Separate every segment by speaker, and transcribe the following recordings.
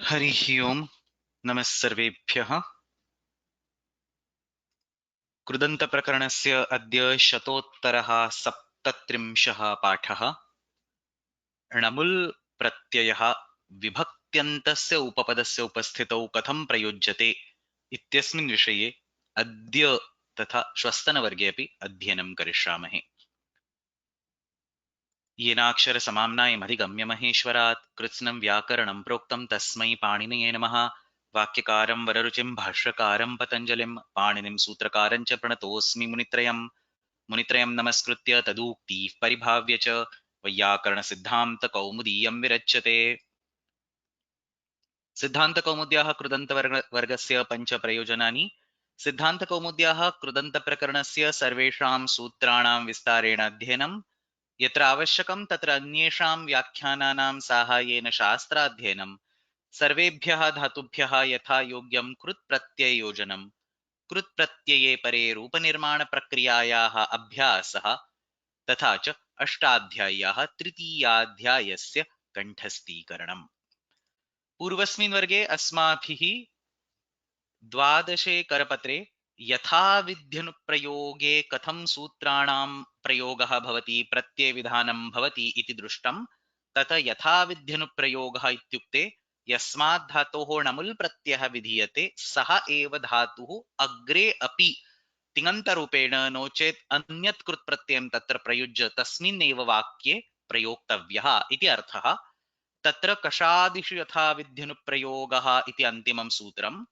Speaker 1: हरिः ओम् नमः सर्वेभ्यः। कृदन्तप्रकरणस्य अद्य शतोत्तरः सप्तत्रिंशः पाठः। णमुल् प्रत्ययः विभक्त्यन्तस्य उपपदस्य उपस्थितौ कथं प्रयुज्यते इत्यस्मिन् विषये अद्य तथा श्वस्तनवर्गे अपि अध्ययनं करिष्यामः। येनाक्षरसमाम्नायमधिगम्य महेश्वरात् कृत्स्नं व्याकरणं प्रोक्तं तस्मै पाणिनये नमः। वाक्यकारं वररुचिं भाष्यकारं पतञ्जलिं पाणिनिं सूत्रकारं च प्रणतोऽस्मि मुनित्रयं नमस्कृत्य तदूक्तिः परिभाव्य च वैयाकरणसिद्धान्तकौमुदीयं विरच्यते। सिद्धान्तकौमुद्याः कृदन्तवर्गस्य पञ्चप्रयोजनानि। सिद्धान्तकौमुद्याः कृदन्तप्रकरणस्य सर्वेषां सूत्राणां विस्तारेण अध्ययनं, यत्र आवश्यकं तत्र अन्येषां व्याख्यानानां साहाय्येन शास्त्राध्ययनं, सर्वेभ्यः धातुभ्यः यथा योग्यं कृत्प्रत्यययोजनं, कृत्प्रत्यये परे रूपनिर्माणप्रक्रियायाः अभ्यासः, तथा च अष्टाध्याय्याः तृतीयाध्यायस्य कण्ठस्थीकरणम्। पूर्वस्मिन् वर्गे अस्माभिः द्वादशे करपत्रे यथाविध्यनुप्रयोगे कथं सूत्राणां प्रयोगः भवति, प्रत्ययविधानं भवति इति दृष्टं। तत यथाविध्यनुप्रयोगः इत्युक्ते यस्मात् धातोः णमुल् प्रत्ययः विधीयते सः एव धातुः अग्रे अपि तिङन्तरूपेण नो चेत् अन्यत् कृत् प्रत्ययं तत्र प्रयुज्य तस्मिन्नेव वाक्ये प्रयोक्तव्यः इति अर्थः। तत्र कषादिषु यथाविध्यनुप्रयोगः इति अन्तिमं सूत्रम्।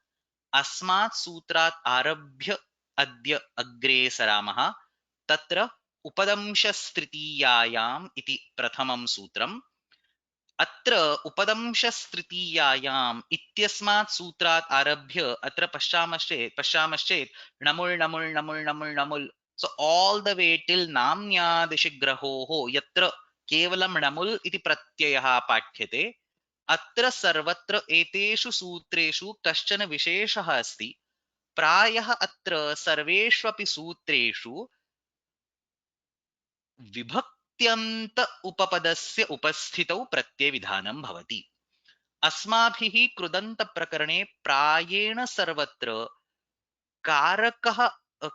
Speaker 1: अस्मात् सूत्रात् आरभ्य अद्य अग्रे सरामः। तत्र उपदंशस्तृतीयायाम् इति प्रथमं सूत्रम्। अत्र उपदंशस्तृतीयायाम् इत्यस्मात् सूत्रात् आरभ्य अत्र पश्यामश्चेत् णमुल् णमुल् णमुल् णमुल् णमुल्, सो all the way till नाम्न्यादिशिग्रहोः यत्र केवलं णमुल् इति प्रत्ययः पाठ्यते, अत्र सर्वत्र एतेषु सूत्रेषु कश्चन विशेषः अस्ति। प्रायः अत्र सर्वेष्वपि सूत्रेषु विभक्त्यन्त उपपदस्य उपस्थितौ प्रत्ययविधानं भवति। अस्माभिः कृदन्तप्रकरणे प्रायेण सर्वत्र कारकः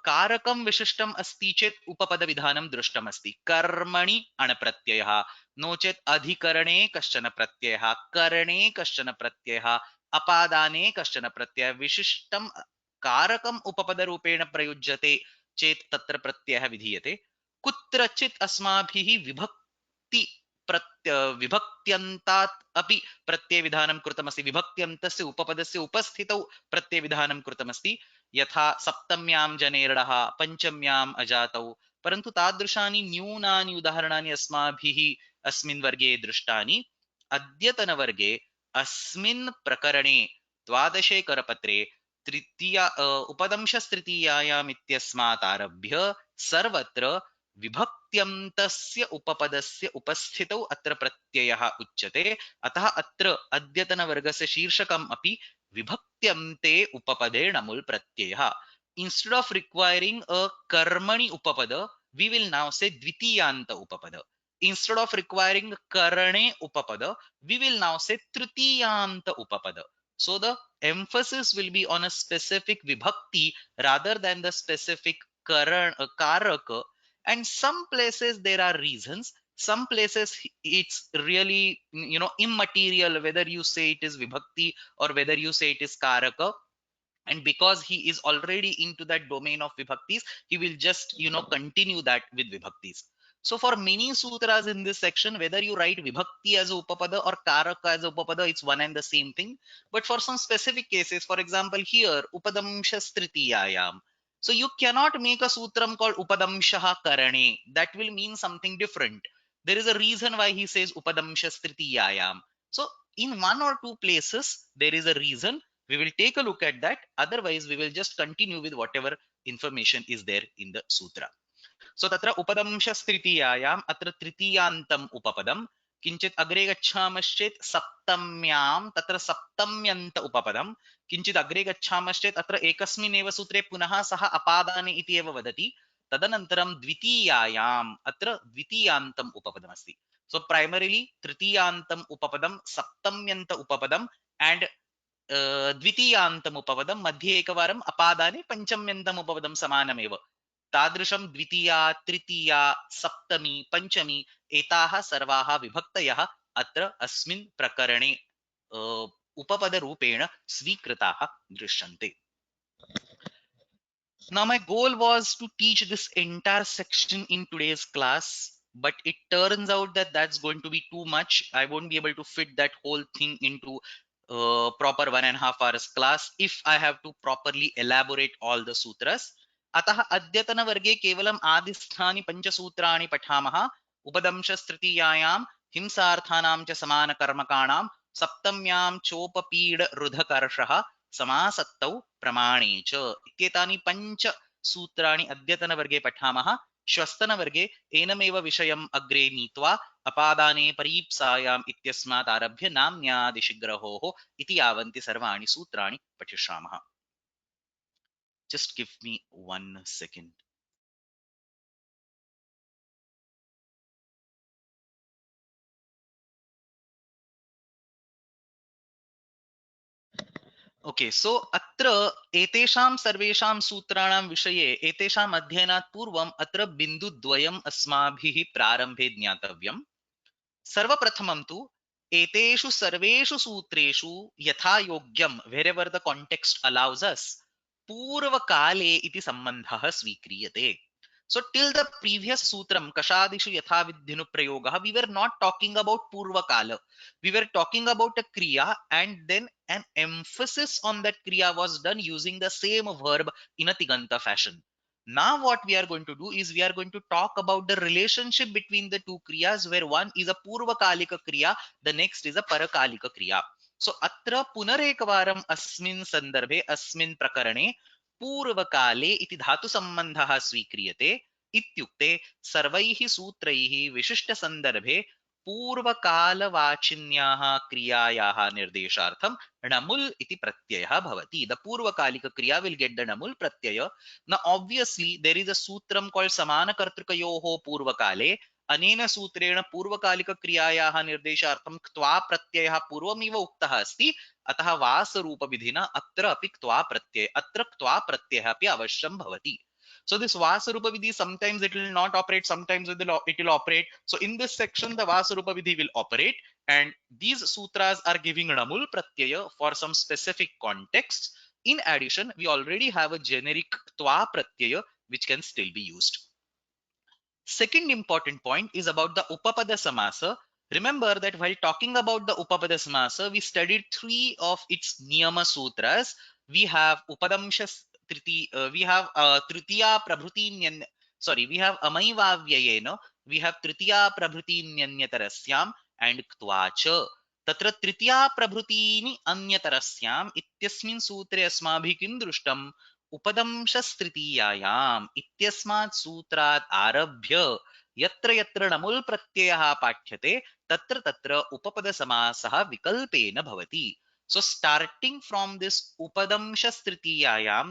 Speaker 1: कारकं विशिष्टम् अस्ति चेत् उपपदविधानं दृष्टमस्ति। कर्मणि अणप्रत्ययः, नो चेत् अधिकरणे कश्चन प्रत्ययः, करणे कश्चन प्रत्ययः, अपादाने कश्चन प्रत्ययः, विशिष्टं कारकम् उपपदरूपेण प्रयुज्यते चेत् तत्र प्रत्ययः विधीयते। कुत्रचित् अस्माभिः विभक्त्यन्तात् अपि प्रत्ययविधानं कृतमस्ति, विभक्त्यन्तस्य उपपदस्य उपस्थितौ प्रत्ययविधानं कृतमस्ति। यथा सप्तम्यां जनेर्डः, पञ्चम्याम् अजातौ। परन्तु तादृशानि न्यूनानि उदाहरणानि अस्माभिः अस्मिन् वर्गे दृष्टानि। अद्यतनवर्गे अस्मिन् प्रकरणे द्वादशे करपत्रे उपदंशस्तृतीयायाम् इत्यस्मात् आरभ्य सर्वत्र विभक्त्यन्तस्य उपपदस्य उपस्थितौ अत्र प्रत्ययः उच्यते। अतः अत्र अद्यतनवर्गस्य शीर्षकम् अपि विभक्त्यन्ते उपपदे णमुल् प्रत्ययः। Instead of requiring a कर्मणि उपपद, we will now say द्वितीयान्त उपपद. Instead of requiring करणे उपपद, we will now say तृतीयान्त उपपद. So the emphasis will be on a specific vibhakti rather than the specific karaka. And some places there are reasons, some places it's really immaterial whether you say it is vibhakti or whether you say it is karaka. And because he is already into that domain of vibhaktis, he will just continue that with vibhaktis. So for many sutras in this section, whether you write vibhakti as a upapada or karaka as a upapada, it's one and the same thing. But for some specific cases, for example here upadamshastritiyayam, so you cannot make a sutram called upadamshaha karane. That will mean something different. There is a reason why he says upadamshastritiyayam. So in one or two places there is a reason. We will take a look at that. Otherwise we will just continue with whatever information is there in the sutra. So tatra upadamshastritiyayam atra tritiyantam upapadam. किञ्चित् अग्रे गच्छामश्चेत् सप्तम्यां तत्र सप्तम्यन्त उपपदम्। किञ्चित् अग्रे गच्छामश्चेत् अत्र एकस्मिन्नेव सूत्रे पुनः सः अपादाने इति एव वदति। तदनन्तरं द्वितीयायाम् अत्र द्वितीयान्तम् उपपदमस्ति. सो प्रैमरीली तृतीयान्तम् उपपदं, सप्तम्यन्त उपपदं, and द्वितीयान्तमुपपदं मध्ये एकवारम् अपादाने पञ्चम्यन्तमुपपदं समानमेव तादृशं द्वितीया तृतीया सप्तमी पञ्चमी एताः सर्वाः विभक्तयः अत्र अस्मिन् प्रकरणे उपपदरूपेण स्वीकृताः दृश्यन्ते. Now, my goal was to teach this entire section in today's class, but it turns out that that's going to be too much. I won't be able to fit that whole thing into proper 1.5 hours class if I have to properly elaborate all the sutras. अतः अद्यतनवर्गे केवलम् आदिस्थानि पञ्चसूत्राणि पठामः. उपदंशस्तृतीयायां हिंसार्थानां च समानकर्मकाणां सप्तम्यां चोपपीडरुधकर्षः समासक्तौ प्रमाणे च इत्येतानि पञ्च सूत्राणि अद्यतनवर्गे पठामः. श्वस्तनवर्गे एनमेव विषयम् अग्रे नीत्वा अपादाने परीप्सायाम् इत्यस्मात् आरभ्य नाम्न्यादिशिग्रहोः इति यावन्ति सर्वाणि सूत्राणि पठिष्यामः. Just give me 1 second. Okay so अत्र एतेषां सर्वेषां सूत्राणां विषये एतेषाम् अध्ययनात् पूर्वम् अत्र बिन्दुद्वयम् अस्माभिः प्रारम्भे ज्ञातव्यम्. सर्वप्रथमं तु एतेषु सर्वेषु सूत्रेषु यथा योग्यं wherever the context allows us पूर्वकाले इति सम्बन्धः स्वीक्रियते. So till the previous sutram kashadishu yatha vidhyanu prayogah, we were not talking about purvakala. We were talking about a kriya and then an emphasis on that kriya was done using the same verb in a tiganta fashion. Now what we are going to do is we are going to talk about the relationship between the two kriyas where one is a purvakalika kriya, the next is a parakalika kriya. So atra punarekavaram asmin sandarbhe asmin prakarane पूर्वकाले इति धातुसम्बन्धः स्वीक्रियते इत्युक्ते सर्वैः सूत्रैः विशिष्टसन्दर्भे पूर्वकालवाचिन्याः क्रियायाः निर्देशार्थं णमुल् इति प्रत्ययः भवति. The पूर्वकालिक क्रिया will get the णमुल् Pratyaya. Now obviously there is a सूत्रं called समानकर्तृकयोः पूर्वकाले. अनेन सूत्रेण पूर्वकालिकक्रियायाः निर्देशार्थं क्त्वा प्रत्ययः पूर्वमिव उक्तः अस्ति. अतः वासरूपविधिना अत्र अपि क्त्वा प्रत्ययः अपि अवश्यं भवति. So this vasarupa vidhi, sometimes it will not operate, sometimes it will operate. So in this section the vasarupa vidhi will operate and these sutras are giving namul pratyaya for some specific contexts. In addition, we already have a generic twa pratyaya which can still be used. Second important point is about the Upapada Samasa. Remember that while talking about the Upapada Samasa, we studied three of its Niyama Sutras. We have Upadamsha we have Tritiya Prabhuti we have Amaiva Vyayena, we have Tritiya Prabhuti Nyanyatarasyam and Ktvacha. तत्र तृतीया प्रभृतीनि अन्यतरस्याम् इत्यस्मिन् सूत्रे अस्माभिः किं दृष्टम् उपदंशस्तृतीयायाम् इत्यस्मात् सूत्रात् आरभ्य यत्र यत्र णमुल् प्रत्ययः पाठ्यते तत्र तत्र उपपदसमासः विकल्पेन भवति. So starting from this Upadamsha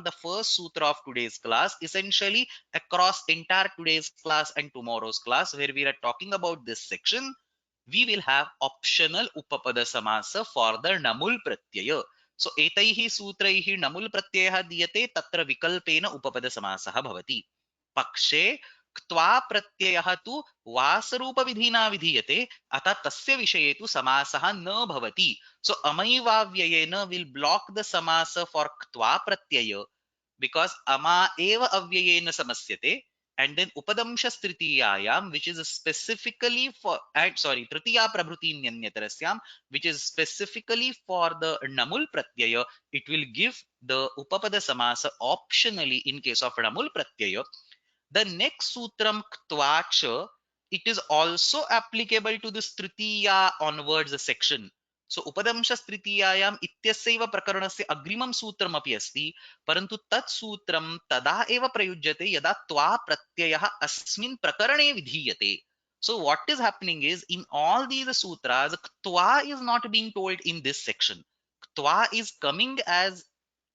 Speaker 1: the first sutra of today's class, essentially across entire today's class and tomorrow's class where we are talking about this section, we will have optional Upapada Samasa for the Namul Pratyaya. So etaihi sutraihi namul pratyayah diyate tatra vikalpena upapada samasah bhavati. Pakshe क्त्वा प्रत्ययः तु वासरूप विधिना विधीयते अतः तस्य विषये तु समासः न भवति. So अमैवाव्ययेन will block the samasa for क्त्वा Pratyaya because ama eva avyayena samasyate. And then upadamsha tritiyayam, which is specifically for tritiya prabhuti nyanyatarasya, which is specifically for the namul pratyaya, it will give the upapada samasa optionally in case of namul pratyaya. The next sutram ktvacha, it is also applicable to this tritiya onwards section. So upadamsha tritiyayam ityasaiva prakaranasya agrimam sutram api asti, परंतु तत् सूत्रम तदा एव प्रयुज्यते यदा त्वा प्रत्ययः अस्मिन् प्रकरणे विधीयते. So what is happening is in all these sutras twa is not being told in this section. Twa is coming as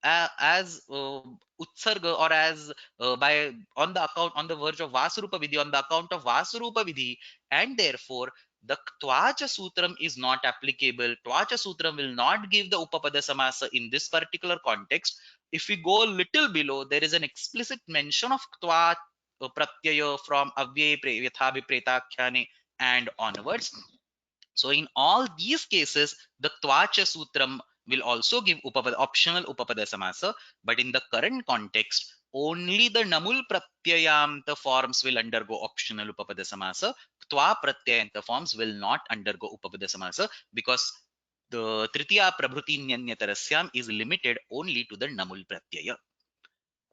Speaker 1: utsarga or as by on the account on the verge of Vasarupa Vidhi, on the account of Vasarupa Vidhi, and therefore the Tvacha Sutram is not applicable. Tvacha Sutram will not give the Upapada Samasa in this particular context. If we go a little below, there is an explicit mention of Tva Pratyaya from Avyaye Yathabhipretakhyane and onwards. So in all these cases, the Tvacha Sutram will also give optional Upapada Samasa, but in the current context, only the Namul Pratyayanta forms will undergo optional Upapada Samasa. Tva Pratyayanta forms will not undergo Upapada Samasa because the Tritiya Prabhuti Nyanyatarasyaam is limited only to the Namul Pratyaya.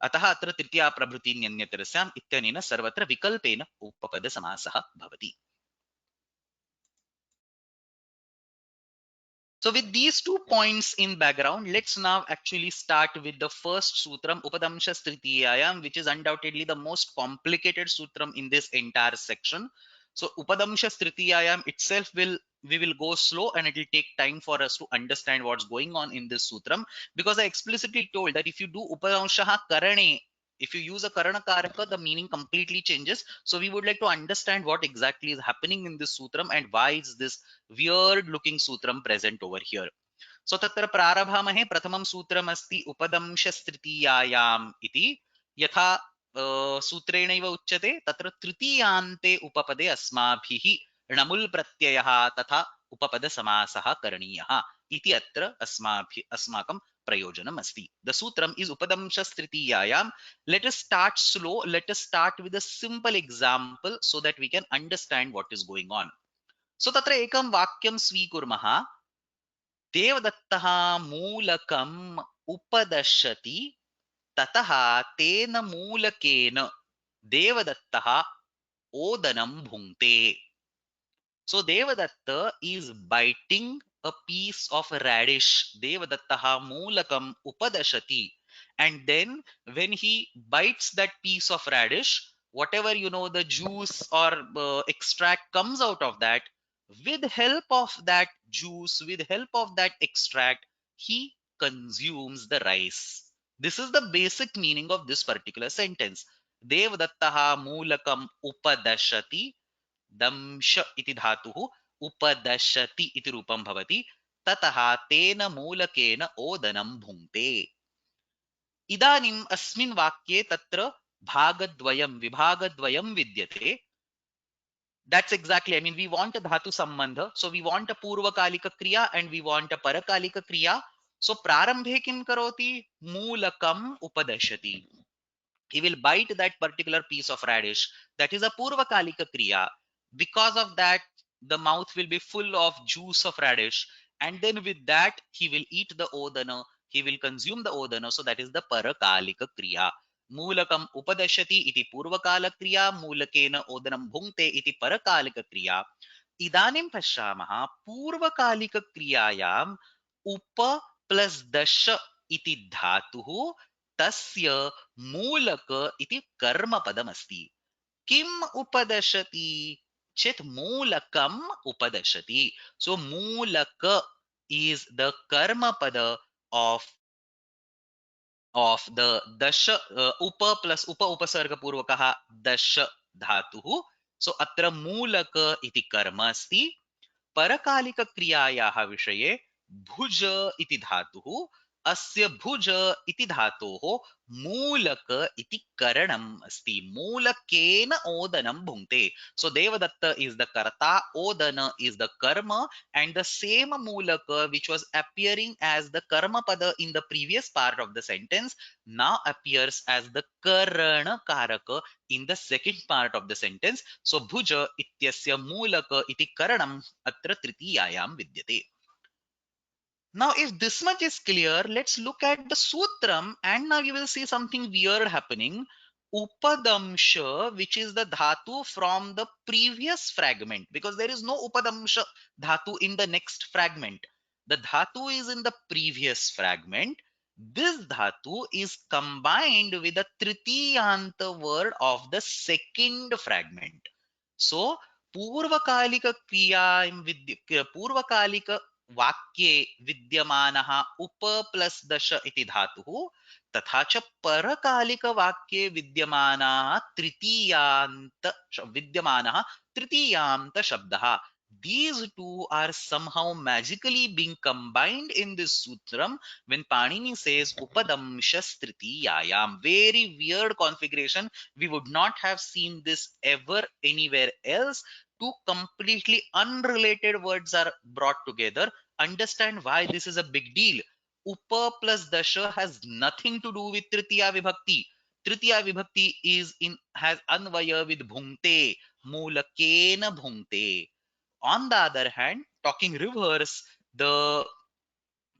Speaker 1: अतः अत्र तृतीया प्रभृति न्यन्यतरस्याम् इत्यनेन सर्वत्र विकल्पेन उपपदसमासः भवति. So with these 2 points in background, let's now actually start with the first sutram, Upadamsha Stritiyayam, which is undoubtedly the most complicated sutram in this entire section. So Upadamsha Stritiyayam itself we will go slow and it will take time for us to understand what's going on in this sutram, because I explicitly told that if you do Upadamshaha Karane, if you use a Karana Karaka, the meaning completely changes. So we would like to understand what exactly is happening in this sutram and why is this weird looking sutram present over here. So तत्र प्रारभामहे. प्रथमं सूत्रम् अस्ति उपदंशस्तृतीयायाम् इति. यथा सूत्रेणैव उच्यते तत्र तृतीयान्ते उपपदे अस्माभिः णमुल् प्रत्ययः तथा उपपदसमासः करणीयः इति अत्र अस्माकं प्रयोजनम् अस्ति. The sutram is upadamshastritiyayam. Let us start slow. Let us start with a simple example so that we can understand what is going on. So तत्र एकं वाक्यं स्वीकुर्मः. देवदत्तः मूलकम् उपदशति ततः तेन मूलकेन देवदत्तः ओदनं भुङ्क्ते. So Devadatta is biting a piece of radish. Devadattaha moolakam upadashati. And then when he bites that piece of radish, whatever the juice or extract comes out of that, with help of that juice, with help of that extract, he consumes the rice. This is the basic meaning of this particular sentence. Devadattaha moolakam upadashati. दंश इति धातुः उपदशति इति रूपं भवति. ततः तेन मूलकेन ओदनं भुङ्क्ते. इदानीम् अस्मिन् वाक्ये तत्र विभागद्वयं विद्यते. That's exactly, I mean, we want a dhatu sambandha. So we want a purvakalika kriya and we want a parakalika kriya. So prarambhe kim karoti? Moolakam upadashati. He will bite that particular piece of radish. That is a purvakalika kriya. Because of that, the mouth will be full of juice of radish, and then with that he will eat the odana, he will consume the odana. So that is the parakalika kriya. Moolakam upadashati iti purvakala kriya, moolakena odanam bhunkte iti parakalika kriya. Idanim pashyamaha purvakalika kriyayam upa plus dasha iti dhatuhu tasya मूलक इति कर्मपदमस्ति. किम उपदशति चेत् मूलकम उपदशति. So मूलक is the karmapada of the dasha upa plus upasarga purvakah dasha dhatuः. So अत्र मूलक इति कर्म अस्ति. परकालिक क्रियायाः विषये भुज इति धातुः. अस्य भुज इति धातोः मूलक इति करणम् अस्ति. मूलकेन ओदनं भुङ्क्ते. So Devadatta is the karta, odana is the karma, and the same मूलक which was appearing as the karma pada in the previous part of the sentence now appears as the karana karaka in the second part of the sentence. So bhuja ityasya moolaka iti karanam atra tritiyayam vidyate. Now if this much is clear, let's look at the sutram, and now you will see something weird happening. Upadamsha, which is the dhatu from the previous fragment, because there is no upadamsha dhatu in the next fragment. The dhatu is in the previous fragment. This dhatu is combined with the tritiyanta word of the second fragment. So पूर्वकालिक क्रिया पूर्वकालिक वाक्ये विद्यमानः उप plus दश इति धातुः तथा च परकालिक वाक्ये विद्यमानः तृतीयान्त शब्दः these two are somehow magically being combined in this sutram when Panini says Upadamshas Tritiyayam. Very weird configuration. We would not have seen this ever anywhere else. Two completely unrelated words are brought together. Understand why this is a big deal. Upa plus Dasha has nothing to do with Tritiya Vibhakti. Tritiya Vibhakti is in has Anvaya with Bhungte. Mulakena Bhungte. On the other hand, talking reverse, the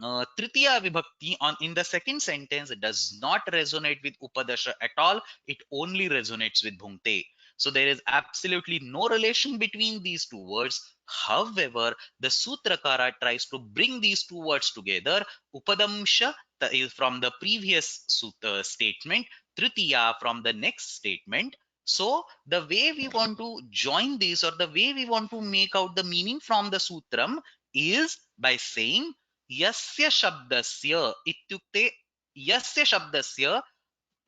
Speaker 1: Tritiya Vibhakti on in the second sentence does not resonate with Upadasha at all. It only resonates with Bhungte. So there is absolutely no relation between these two words. However, the Sutrakara tries to bring these two words together. Upadamsha is from the previous statement, Tritiya from the next statement. So the way we want to join this, or the way we want to make out the meaning from the sutram, is by saying यस्य शब्दस्य इत्युक्ते यस्य शब्दस्य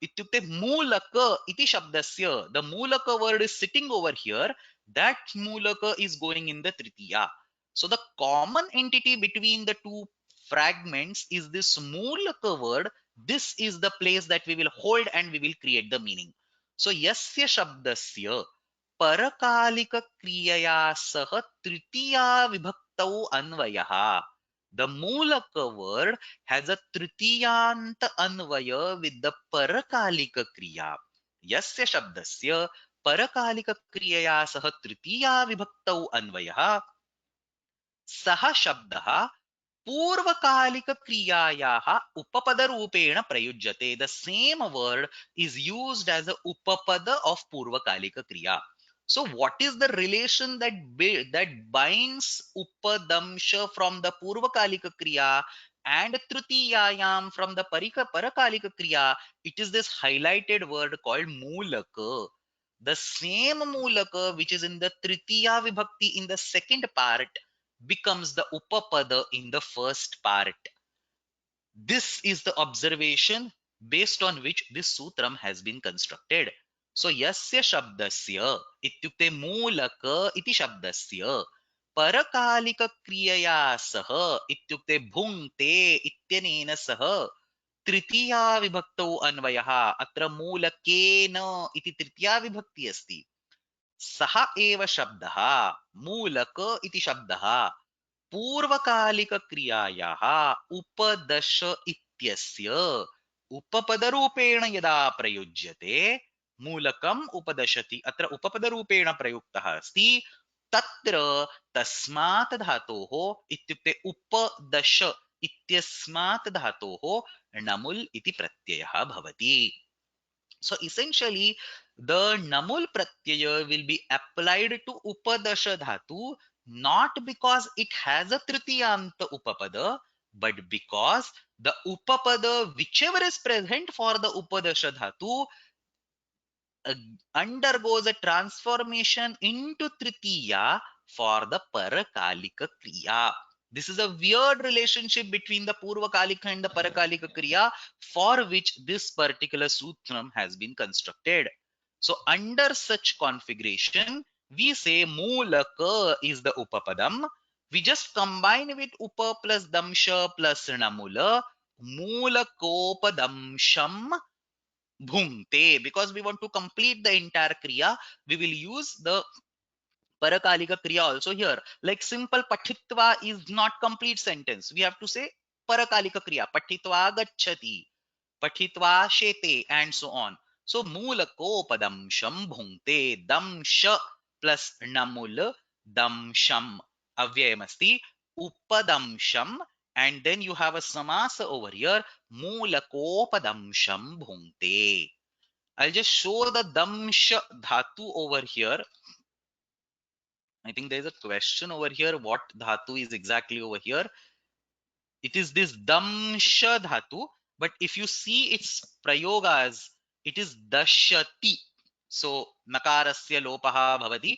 Speaker 1: इत्युक्ते मूलक इति शब्दस्य, the मूलक word is sitting over here, that मूलक is going in the tritiya. So the common entity between the two fragments is this मूलक word. This is the place that we will hold and we will create the meaning. So यस्य शब्दस्य परकालिक क्रियया सह तृतीया विभक्तौ अन्वयः. The Mulaka word has a Tritiyant Anvaya with the Parakalika Kriya. Yasya Shabdasya Parakalika Kriyaya Saha Tritiya Vibhaktau Anvaya Saha Shabdaha Purvakalika-kriyayaha upapada-rupena prayujyate. The same word is used as a upapada of Purvakalika kriya. So what is the relation that binds upadamsha from the Purvakalika kriya and Tritiyayam from the Parakalika kriya? It is this highlighted word called Mulaka. The same Mulaka which is in the Tritiya Vibhakti in the second part becomes the upapada in the first part. This is the observation based on which this sutram has been constructed. So yasya shabdasya ityukte mulaka iti shabdasya parakalika kriyaya saha ityukte bhungte ityanena saha तृतीया विभक्तौ अन्वयः अत्र मूलकेन इति तृतीया विभक्ति अस्ति. सः एव शब्दः मूलक इति शब्दः पूर्वकालिकक्रियायाः उपदश इत्यस्य उपपदरूपेण यदा प्रयुज्यते मूलकम् उपदशति. अत्र उपपदरूपेण प्रयुक्तः अस्ति. तत्र तस्मात् धातोः इत्युक्ते उपदश इत्यस्मात् धातोः णमुल् इति प्रत्ययः भवति. So essentially, the namul pratyaya will be applied to upadasha dhatu, not because it has a tritiyanta upapada, but because the upapada, whichever is present for the upadasha dhatu, uh, undergoes a transformation into tritiya for the parakalika kriya. This is a weird relationship between the purvakalika and the parakalika kriya for which this particular sutram has been constructed. So under such configuration, we say mulaka is the upapadam. We just combine with upa plus damsha plus namula. Mulakopadamsham bhungte. Because we want to complete the entire kriya, we will use the parakalika kriya also here. Like simple pathitva is not complete sentence. We have to say parakalika kriya. Pathitva gacchati, pathitva shete, and so on. So mulakopadamsham bhungte. Damsha plus namul damsham. Avyayamasti. Upadamsham. And then you have a samasa over here. Mulakopadamsham bhungte. I'll just show the damsha dhatu over here. I think there's a question over here. What dhatu is exactly over here? It is this damsha dhatu, but if you see its prayogas, it is dashati. So nakarasya lopaha bhavati.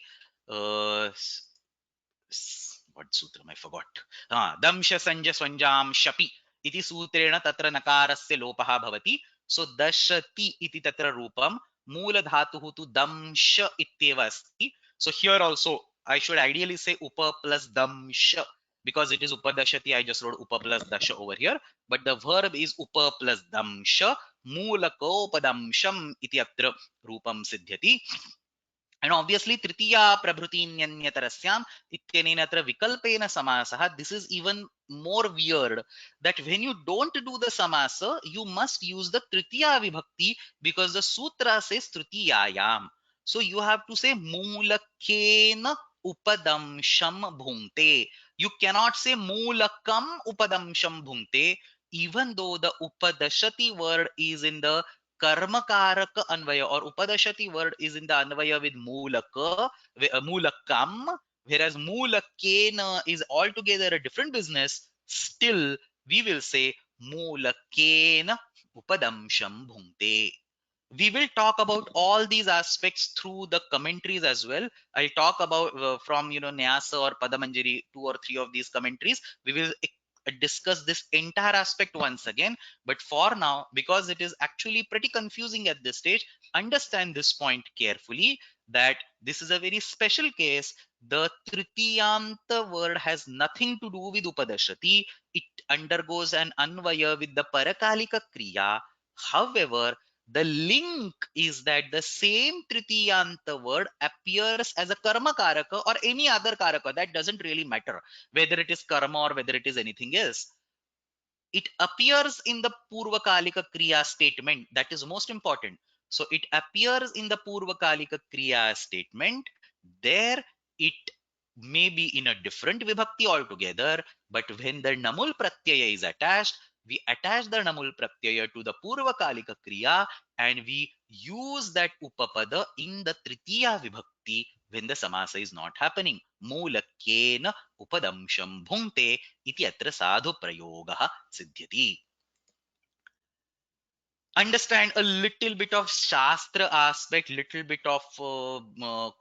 Speaker 1: What sutram I forgot. Damsha sanja swanjam shapi. Iti sutrena tatra nakarasya lopaha bhavati. So dashati iti tatra rupam. Mula dhatuhu tu damsha ityeva asti. So here also I should ideally say upa plus damsha because it is upadashati. I just wrote upa plus dasha over here, but the verb is upa plus damsha मूलकोपदंशम इति अत्र रूपम सिद्ध्यति. And obviously tritiya prabhutinyanyatarasyam ityanen atra vikalpena samasah. This is even more weird that when you don't do the samasa you must use the tritiya vibhakti because the sutra says tritiyayam. So you have to say moolakena upadamsham bhunte. You cannot say moolakam upadamsham bhunte even though the upadashati word is in the karmakaraka anvaya or upadashati word is in the anvaya with moolaka, moolakam, whereas moolakena is altogether a different business. Still, we will say moolakena upadamsham bhunte. We will talk about all these aspects through the commentaries as well. I'll talk about from Nyasa or Padamanjari, two or three of these commentaries. We will discuss this entire aspect once again. But for now, because it is actually pretty confusing at this stage, understand this point carefully that this is a very special case. The Tritiyanta word has nothing to do with Upadashati. It undergoes an Anvaya with the Parakalika Kriya. However, the link is that the same Tritiyanta word appears as a karma karaka or any other karaka. That doesn't really matter whether it is karma or whether it is anything else. It appears in the Purvakalika Kriya statement. That is most important. So it appears in the Purvakalika Kriya statement. There it may be in a different vibhakti altogether, but when the namul pratyaya is attached, we attach the namul pratyaya to the Purvakalika Kriya and we use that upapada in the Tritiya vibhakti when the samasa is not happening. Moolakena upadamsham bhunte iti atra sadhu prayogah siddhyati. Understand a little bit of shastra aspect, little bit of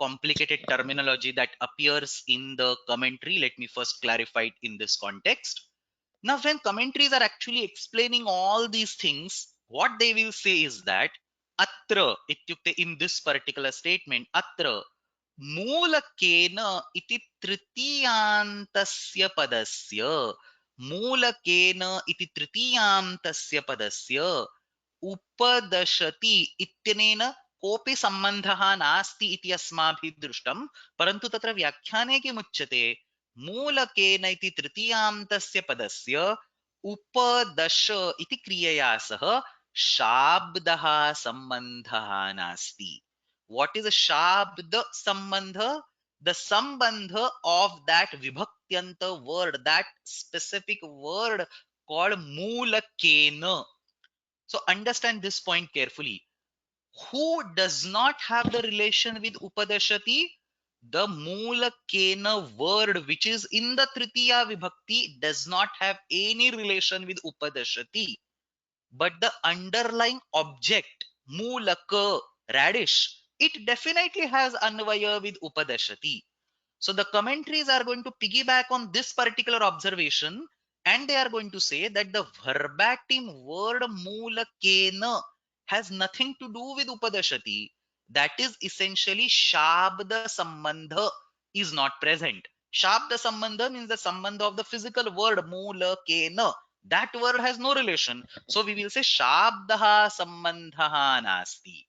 Speaker 1: complicated terminology that appears in the commentary. Let me first clarify it in this context. Now when commentaries are actually explaining all these things, what they will say is that atra ityukte, in this particular statement, atra मूलकेन इति तृतीयान्तस्य पदस्य, मूलकेन इति तृतीयान्तस्य पदस्य उपदशति इत्यनेन कोऽपि सम्बन्धः नास्ति इति अस्माभिः दृष्टं, परन्तु तत्र व्याख्याने किमुच्यते, मूलकेन इति तृतीयान्तस्य पदस्य उपदश इति क्रियया सह शाब्दः सम्बन्धः नास्ति. What is a shabda sambandha? The sambandha of that vibhakyanta word, that specific word called moolakena. So understand this point carefully. Who does not have the relation with upadashati? The moolakena word which is in the tritiya vibhakti does not have any relation with upadashati. But the underlying object, moolaka, radish, it definitely has anvaya with upadashati. So the commentaries are going to piggyback on this particular observation and they are going to say that the verbatim word moolakena has nothing to do with upadashati. That is essentially shabda sambandha is not present. Shabda sambandha means the sambandha of the physical word moolakena. That word has no relation. So we will say shabdaha sambandhaha nasti.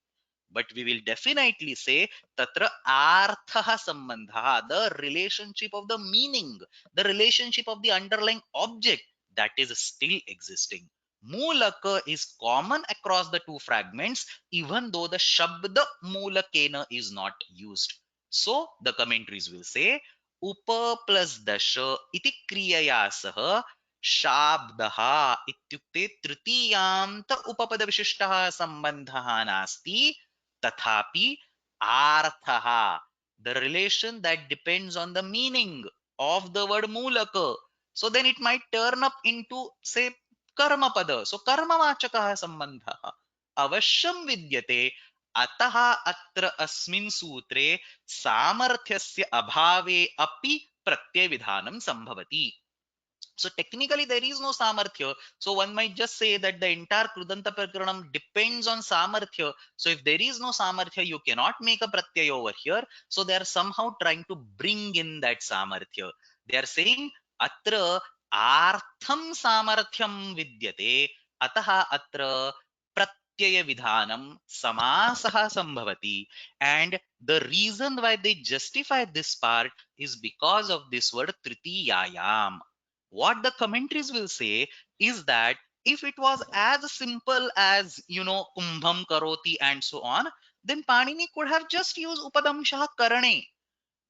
Speaker 1: But we will definitely say tatra arthaha sambandha, the relationship of the meaning, the relationship of the underlying object, that is still existing. Moolaka is common across the two fragments, even though the shabda moolakena is not used. So the commentaries will say upa plus dasha iti kriyaya saha शाब्दः इत्युक्ते तृतीयान्त उपपदविशिष्टः सम्बन्धः नास्ति, tathapi arthaha, the relation that depends on the meaning of the word moolaka. So then it might turn up into say karma pada. So karma vachakah sambandhah avashyam vidyate. अतः अत्र अस्मिन् सूत्रे सामर्थ्यस्य अभावे अपि प्रत्यय विधानं संभवति. So technically there is no samarthya. So one might just say that the entire Krudanta Prakaranam depends on samarthya. So if there is no samarthya, you cannot make a pratyaya over here. So they are somehow trying to bring in that samarthya. They are saying atra artham samarthyam vidyate ataha atra pratyaya vidhanam samasah sambhavati. And the reason why they justify this part is because of this word tritiyayam. What the commentaries will say is that if it was as simple as, kumbham karoti and so on, then Panini could have just used upadamshah karane.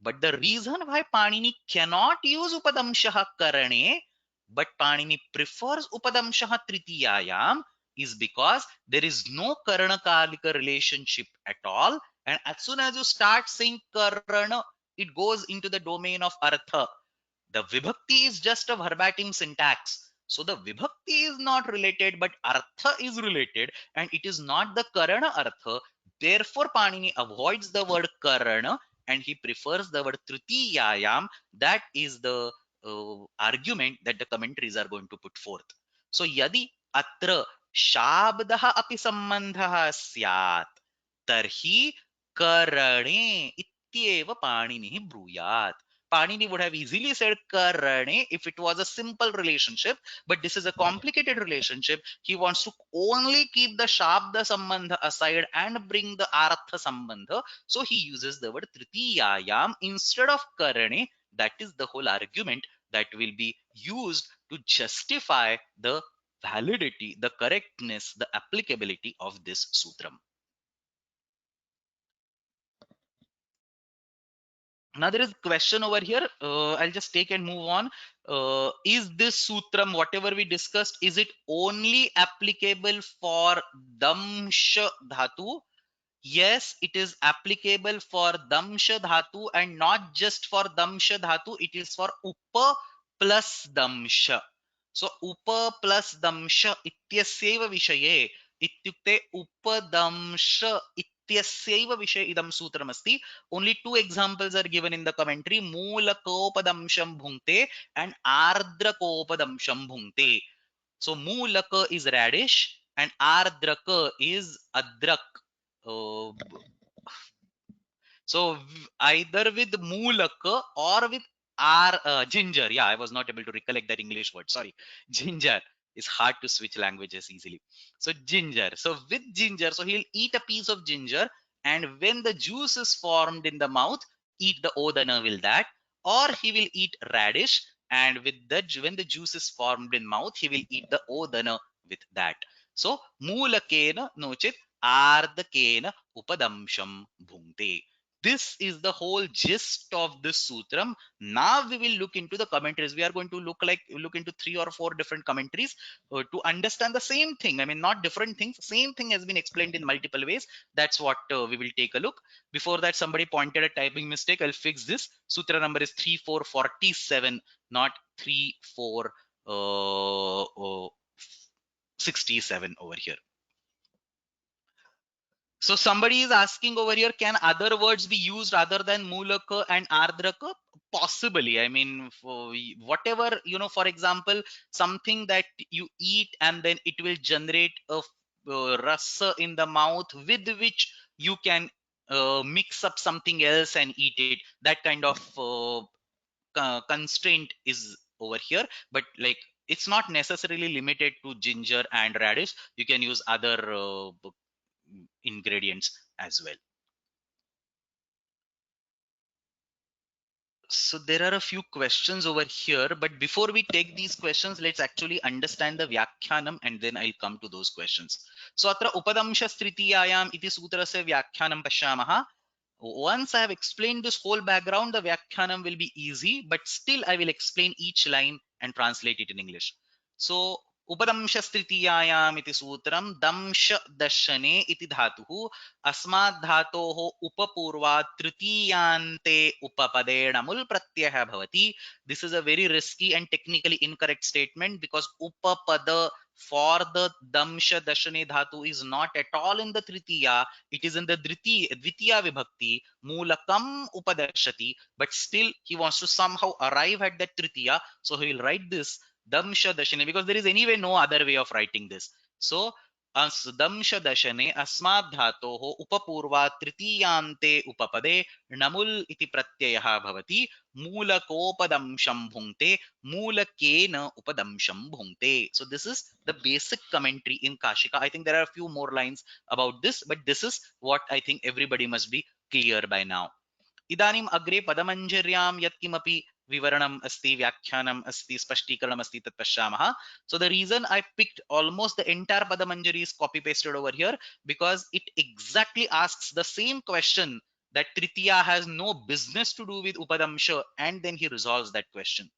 Speaker 1: But the reason why Panini cannot use upadamshah karane, but Panini prefers upadamshah tritiyayam, is because there is no karanakalika relationship at all. And as soon as you start saying karana, it goes into the domain of artha. The vibhakti is just a verbatim syntax. So the vibhakti is not related, but artha is related, and it is not the karana artha. Therefore, Panini avoids the word karana and he prefers the word tritiyayam. That is the argument that the commentaries are going to put forth. So yadi atra shabdah api sambandhah syat tarhi karane ityeva panini bruyat. Panini would have easily said karane if it was a simple relationship, but this is a complicated relationship. He wants to only keep the shabda sambandha aside and bring the artha sambandha. So he uses the word tritiyayam instead of karane. That is the whole argument that will be used to justify the validity, the correctness, the applicability of this sutram. Now there is a question over here. I'll just take and move on. Is this sutram, whatever we discussed, is it only applicable for damsha dhatu? Yes, it is applicable for damsha dhatu, and not just for damsha dhatu. It is for upa plus damsha. So upa plus damsha ityasyeva vishaye ityukte upadamsha इत्यस्यैव विषय इदं सूत्रमस्ति. Only two examples are given in the commentary. Moolakopadamsham bhungte and ardrakopadamsham bhungte. So moolaka is radish and ardraka is adrak. Uh, so either with moolaka or with ginger. Yeah, I was not able to recollect that English word. Sorry, ginger is hard to switch languages easily. So ginger. So with ginger, so he'll eat a piece of ginger, and when the juice is formed in the mouth, eat the odana with that, or he will eat radish, and with the when the juice is formed in mouth, he will eat the odana with that. So moolakena nochit ardakena upadamsham bhungte. This is the whole gist of this sutram. Now we will look into the commentaries. We are going to look into 3 or 4 different commentaries to understand the same thing. I mean, not different things. Same thing has been explained in multiple ways. That's what we will take a look. Before that, somebody pointed a typing mistake. I'll fix this. Sutra number is 3447, not 3467 over here. So somebody is asking over here, can other words be used other than mulaka and ardraka? Possibly. I mean, for whatever, for example, something that you eat and then it will generate a rasa in the mouth with which you can mix up something else and eat it. That kind of constraint is over here. But like, it's not necessarily limited to ginger and radish. You can use other ingredients as well. So there are a few questions over here, but before we take these questions, let's actually understand the Vyakhyanam and then I'll come to those questions. So atra upadamshastritiyayam iti sutrasya Vyakhyanam pashyamaha. Once I have explained this whole background, the Vyakhyanam will be easy, but still I will explain each line and translate it in English. So उपदंशस्तृतीयायाम इति सूत्रम दंश दशने इति धातुः अस्मात् धातोः उपपूर्वात् तृतीयान्ते उपपदेन मुल् प्रत्ययः भवति. This is a very risky and technically incorrect statement because upapada for the damsha dashane dhatu is not at all in the tritiya. It is in the dvitiya vibhakti. Moolakam upadashati, but still he wants to somehow arrive at that tritiya, so he will write this damsha dashane, because there is anyway no other way of writing this. So damsha dashane अस्माद् धातोः उपपूर्वात् तृतीयान्ते उपपदे णमुल् इति प्रत्ययः भवति मूलकोपदंशं भुङ्क्ते मूलकेन उपदंशं भुङ्क्ते. So this is the basic commentary in Kashika. I think there are a few more lines about this, but this is what I think everybody must be clear by now. इदानीम् अग्रे पदमञ्जर्यां यत्किमपि विवरणम् अस्ति, व्याख्यानम् अस्ति, स्पष्टीकरणम् अस्ति, तत् पश्यामः. So the reason I picked almost the entire Padamanjari is copy pasted over here, because it exactly asks the same question that Tritiya has no business to do with Upadamsha, and then he resolves that question.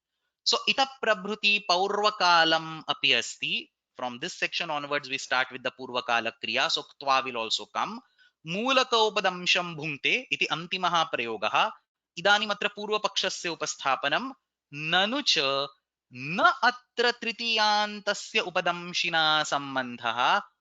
Speaker 1: So ita prabhuti paurvakalam api asti. From this section onwards we start with the purvakala kriya, so ktva will also come. मूलकोपदंशं भुङ्क्ते इति अन्तिमः प्रयोगः. इदानीमत्र पूर्वपक्षस्य उपस्थापनं. ननु च न अत्र तृतीयान्तस्य उपदंशिना सम्बन्धः.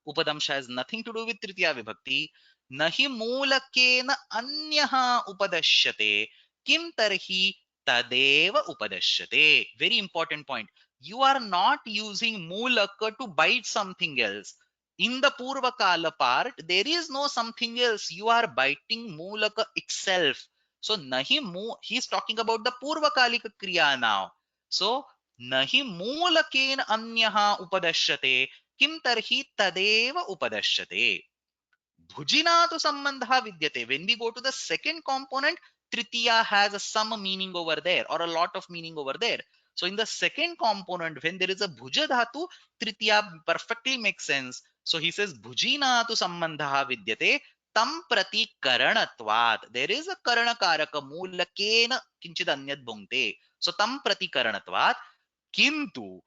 Speaker 1: उपदंश has nothing to do with तृतीया विभक्ति. न हि मूलकेन अन्यः उपदश्यते किं तर्हि तदेव उपदश्यते. Very important point. You are not using मूलक to bite something else. In the Purvakala part, there is no something else. You are biting Mulaka itself. So nahi he is talking about the Purvakalika Kriya now. So nahi Mulaken Anyaha Upadashyate Kim Tarhi Tadeva Upadashyate. Bhujina to sambandha vidyate. When we go to the second component, Tritiya has some meaning over there, or a lot of meaning over there. So in the second component, when there is a bhuja dhatu, Tritiya perfectly makes sense. So he says bhujina to sambandha vidyate tam prati karanatvat. There is a karana karaka mulakena kinchid anyad bhungte. So tam prati karanatvat. Kintu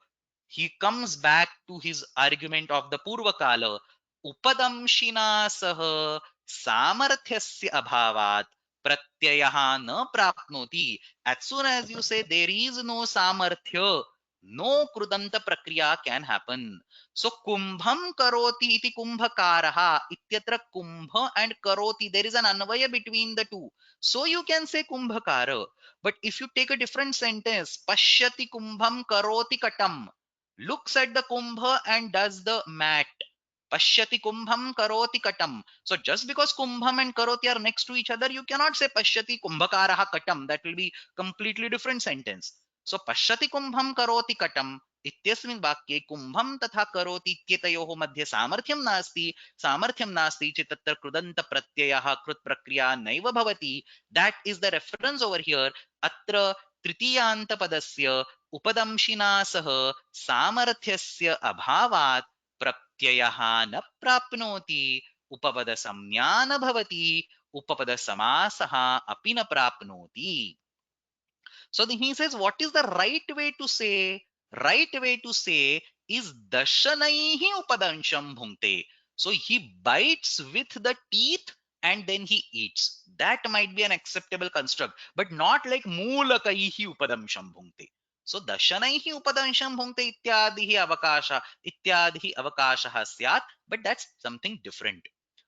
Speaker 1: he comes back to his argument of the Purvakala. Upadamshina sah samarthyasya abhavat pratyayah na prapnoti. As soon as you say there is no samarthya, no krudanta prakriya can happen. So kumbham karoti iti kumbhakaraha. Ityatra kumbha and karoti, there is an anvaya between the two. So you can say kumbhakara. But if you take a different sentence, pashyati kumbham karoti katam, looks at the kumbha and does the mat. Pashyati kumbham karoti katam. So just because kumbham and karoti are next to each other, you cannot say pashyati kumbhakaraha katam. That will be completely different sentence. So pashyati kumbham karoti katam इत्यस्मिन् वाक्ये कुम्भं तथा करोति इत्येतयोः मध्ये सामर्थ्यं नास्ति चेत् तत्र कृदन्त प्रत्ययः कृत् प्रक्रिया नैव भवति. That is the reference over here. अत्र तृतीयान्त पदस्य उपदंशिना सह सामर्थ्यस्य अभावात् प्रत्ययः न प्राप्नोति, उपपद संज्ञा न भवति, उपपद समासः अपि न प्राप्नोति. So he says, what is the right way to say? Right way to say is dashanaihi upadansham bhunkte. So he bites with the teeth and then he eats. That might be an acceptable construct, but not like mulakaihi upadamsham bhunkte. So dashanaihi upadansham bhunkte ityadihi avakasha syat, but that's something different.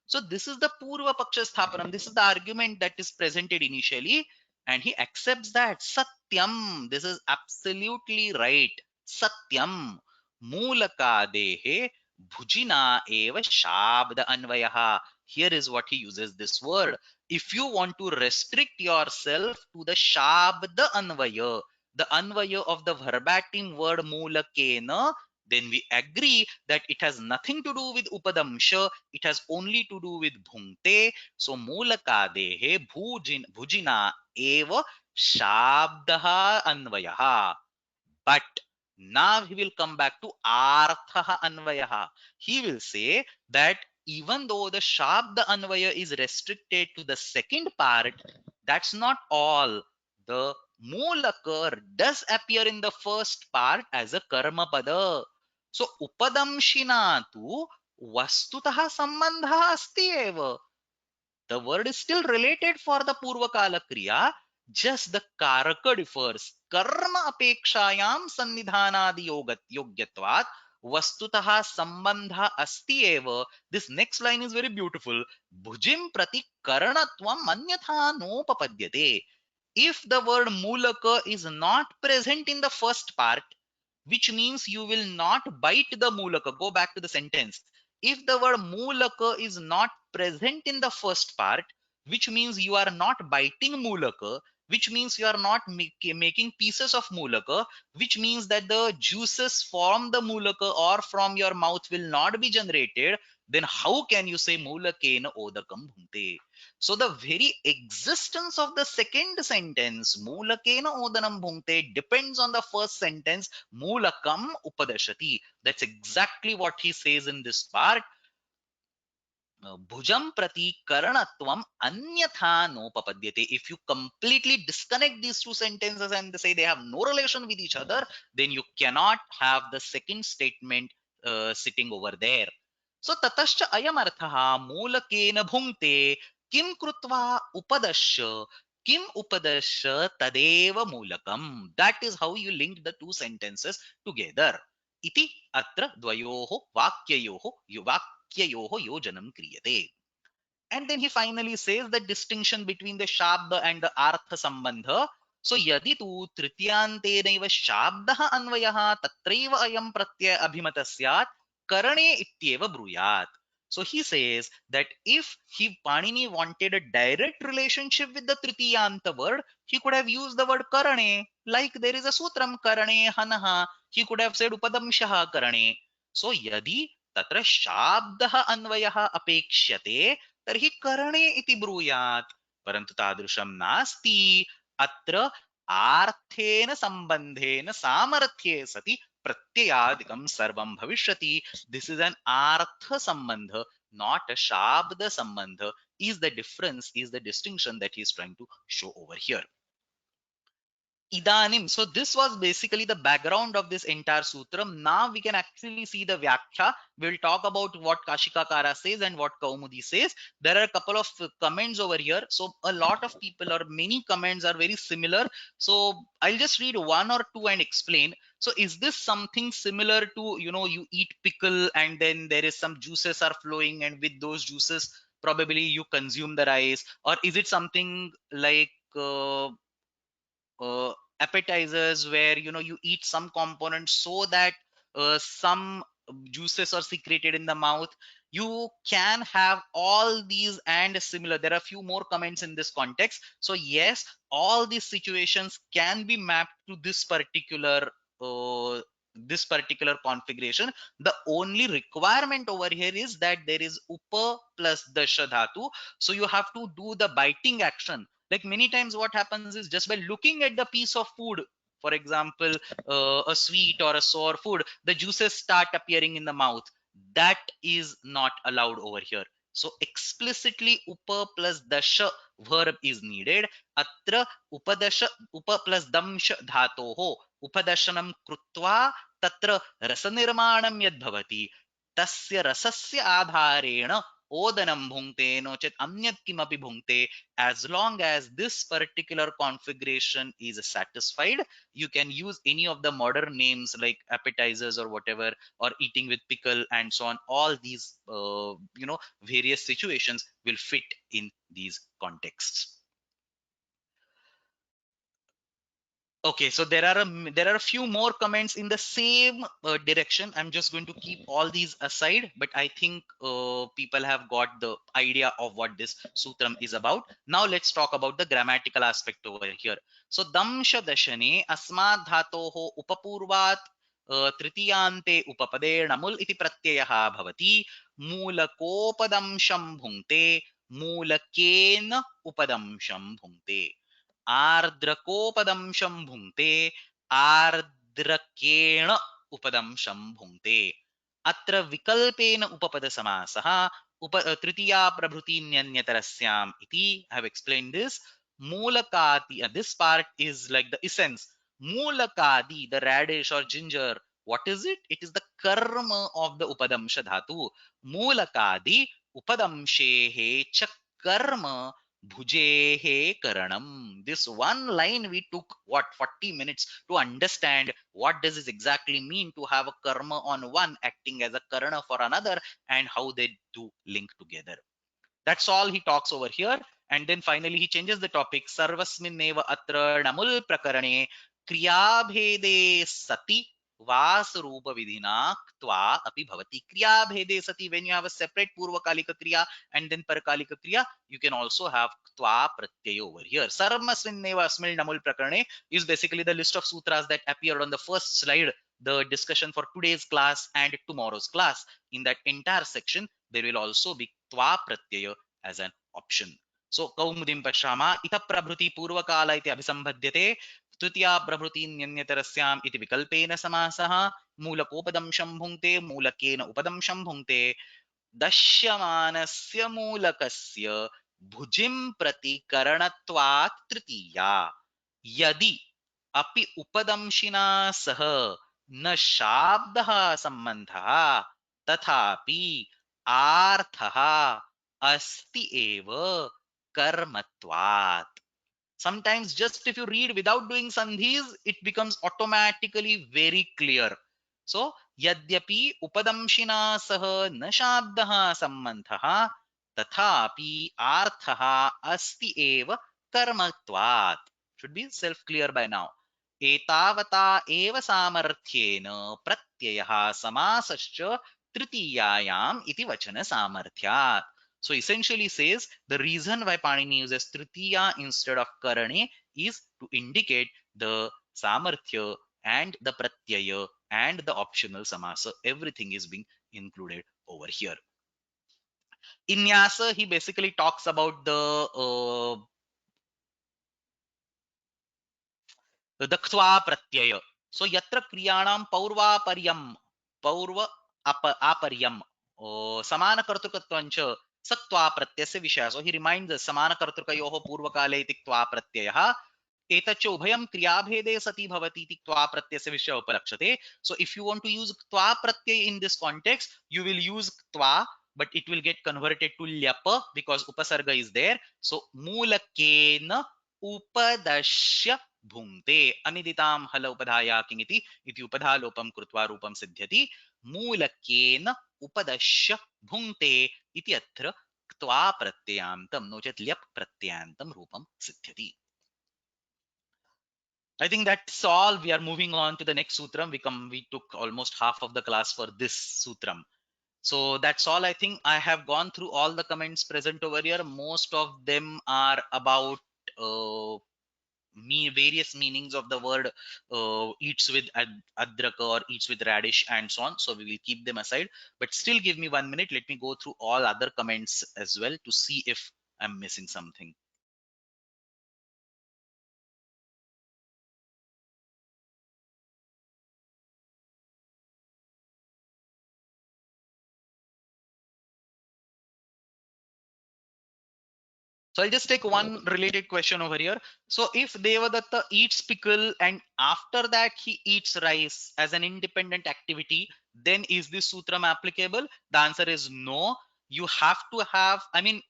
Speaker 1: So this is the Purva Paksha Sthapanam. This is the argument that is presented initially, and he accepts that. Satyam, this is absolutely right. Satyam, Mulakadehe Bhujina eva Shabda Anvayaha. Here is what he uses this word. If you want to restrict yourself to the Shabda Anvaya, the Anvaya of the verbatim word Mulakena, then we agree that it has nothing to do with Upadamsha, it has only to do with Bhunkte. So Mulakadehe Bhujina eva Shabdaha Anvayaha. But now he will come back to Arthaha Anvayaha. He will say that even though the Shabda Anvaya is restricted to the second part, that's not all. The Mulakar does appear in the first part as a Karma Pada. So Upadamshina tu Vastutaha Sambandha Asti eva. The word is still related for the Purvakala Kriya, just the Karaka differs. Karma apekshayam sannidhanadi yogyatvat vastutaha sambandha asti eva. This next line is very beautiful. Bhujim prati karanatvam manyatha nopapadyate. If the word mulaka is not present in the first part, which means you will not bite the mulaka. Go back to the sentence. If the word mulaka is not present in the first part, which means you are not biting mulaka, which means you are not making pieces of mulaka, which means that the juices from the mulaka or from your mouth will not be generated, then how can you say mulakena odakam bhunte? So the very existence of the second sentence, mulakena odanam bhunte, depends on the first sentence, mulakam upadashati. That's exactly what he says in this part. Bhujam prati karanatvam anyatha nopapadyate. If you completely disconnect these two sentences and say they have no relation with each other, then you cannot have the second statement sitting over there. So tatascha ayam arthaha mulakena bhungte kim krutva upadasya kim upadasya tadeva mulakam. That is how you link the two sentences together. Iti atra dvayoho vakyayoho vakyayoho yojanam kriyate. And then he finally says the distinction between the shabda and the artha sambandha. So yadi tu tritiyantenaiva shabdah anvayah tatraiva ayam pratyaya abhimata syat karane ityeva bruyat. So he says that if he Panini wanted a direct relationship with the tritiyanta word, he could have used the word karane. Like there is a sutram karane hanaha, he could have said upadamshaha karane. So yadi tatra shabdah anvayah apekshyate तर्हि करणे इति ब्रूयात्, परन्तु तादृशं नास्ति. अत्र आर्थेन सम्बन्धेन सामर्थ्ये सति प्रत्ययादिकं सर्वं भविष्यति. This is an artha sambandha, not a shabda sambandha, is the difference, is the distinction that he is trying to show over here. Idanim. So this was basically the background of this entire sutram. Now we can actually see the Vyakhya. We'll talk about what Kashikakara says and what Kaumudi says. There are a couple of comments over here. So a lot of people or many comments are very similar. So I'll just read one or two and explain. So is this something similar to, you eat pickle and then there is some juices are flowing and with those juices probably you consume the rice? Or is it something like appetizers where you eat some components so that some juices are secreted in the mouth? You can have all these and similar. There are a few more comments in this context. So yes, all these situations can be mapped to uh, this particular configuration. The only requirement over here is that there is upa plus dasha dhatu. So you have to do the biting action. Like many times what happens is just by looking at the piece of food, for example a sweet or a sour food, the juices start appearing in the mouth. That is not allowed over here. So explicitly upa plus dasha verb is needed. Atra upadasha upa plus damsha dhatoho upadashanam krutva tatra rasanirmanam yad bhavati tasya rasasya adharena odanam bhungte no chet anyat kimapi bhungte. As long as this particular configuration is satisfied, you can use any of the modern names like appetizers or whatever, or eating with pickle and so on. All these various situations will fit in these contexts. Okay, so there are a few more comments in the same direction. I'm just going to keep all these aside, but I think people have got the idea of what this sutram is about. Now let's talk about the grammatical aspect over here. So damsha dashane asmad dhatoho upapurvat तृतीयान्ते उपपदे णमुल् इति प्रत्ययः भवति. मूलकोपदंशं भुङ्क्ते मूलकेन उपदंशं भुङ्क्ते. आर्द्रकोपदंशं भुङ्क्ते आर्द्रकेण उपदंशं भुङ्क्ते. अत्र विकल्पेन उपपदसमासः तृतीया प्रभृतिन्यन्यतरस्याम् इति. I have explained this. Mulakati, this part is like the essence. Mulakadi, the radish or ginger, what is it? It is the karma of the upadamsha dhatu. Mulakadi upadamshehe cha karma bhujehe karanam. This one line we took what 40 minutes to understand what does this exactly mean to have a karma on one acting as a karana for another and how they do link together. That's all he talks over here. And then finally he changes the topic. Sarvasmin neva atra namul prakarane kriyabhede sati वास रूप विधिना क्त्वा अपि भवति क्रिया भेदे सति when you have a separate पूर्वकालिक क्रिया and then परकालिक क्रिया you can also have क्त्वा Pratyaya over here सर्वस्मिन्नेव अस्मिन् नमुल प्रकरणे is basically the list of sutras that appeared on the first slide, the discussion for today's class and tomorrow's class. In that entire section there will also be क्त्वा Pratyaya as an option. So कौमुदीं पश्यामः इतः प्रभृति पूर्वकाल इति अभिसंबध्यते तृतीया प्रभृति न्यन्यतरस्याम् इति विकल्पेन समासः मूलकोपदंशं भुङ्क्ते मूलकेन उपदंशं भुङ्क्ते दश्यमानस्य मूलकस्य भुजिं प्रति करणत्वात् तृतीया यदि अपि उपदंशिना सह न शाब्दः सम्बन्धः तथापि आर्थः अस्ति एव कर्मत्वात्. Sometimes just if you read without doing sandhis it becomes automatically very clear. So यद्यपि उपदंशिना सह न शाब्दः सम्बन्धः तथापि आर्थः अस्ति एव कर्मत्वात्. Should be self clear by now. एतावता एव सामर्थ्येन प्रत्ययः समासश्च तृतीयायाम् इति वचन सामर्थ्यात्. So essentially says the reason why Panini uses tritiya instead of karane is to indicate the samarthya and the pratyaya and the optional samasa. Everything is being included over here. In Nyasa, he basically talks about the ktva pratyaya. So yatra kriyanam paurvaparyam पौर्व aparyam samana kartrukatvancha सक्त्वा प्रत्ययस्य विषयः. So he reminds us समान कर्तृकयोः पूर्वकाले इति क्त्वा प्रत्ययः एतच्च उभयं क्रियाभेदे सति भवति इति क्त्वा प्रत्ययस्य विषयः उपलक्ष्यते. So if you want to use क्त्वा Pratyaya in this context you will use क्त्वा but it will get converted to lyapa because upasarga is there. So मूलकेन उपदश्य भुङ्क्ते अनिदितां हल उपधाया किङिति इति उपधालोपं कृत्वा रूपं सिद्ध्यति मूलकेन उपदश्य भुङ्क्ते इति अत्र क्त्वा प्रत्ययान्तं नो चेत् ल्यप् प्रत्ययान्तं रूपं सिद्ध्यति. I think that's all. We are moving on to the next sutram. We took almost half of the class for this sutram. So that's all. I think I have gone through all the comments present over here. Most of them are about various meanings of the word eats with adraka or eats with radish and so on. So we will keep them aside. But still give me 1 minute. Let me go through all other comments as well to see if I'm missing something. So I'll just take one related question over here. So if Devadatta eats pickle and after that he eats rice as an independent activity, then is this sutram applicable? The answer is no. You have to have, I mean,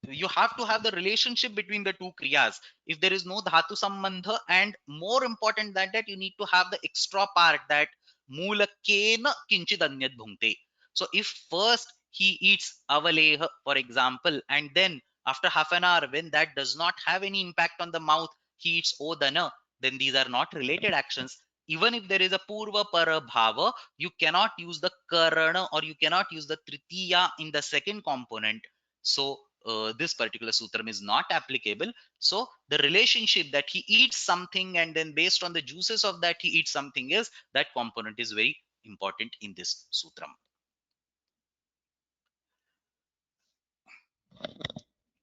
Speaker 1: you have to have the relationship between the two kriyas. If there is no dhatu sambandha, and more important than that, you need to have the extra part that mulakena kinchid anyad bhunkte. So if first he eats avaleha, for example, and then after half an hour when that does not have any impact on the mouth he eats odana, then these are not related actions. Even if there is a purva para bhava you cannot use the karana or you cannot use the tritiya in the second component. So this particular sutram is not applicable. So the relationship that he eats something and then based on the juices of that he eats something else, that component is very important in this sutram.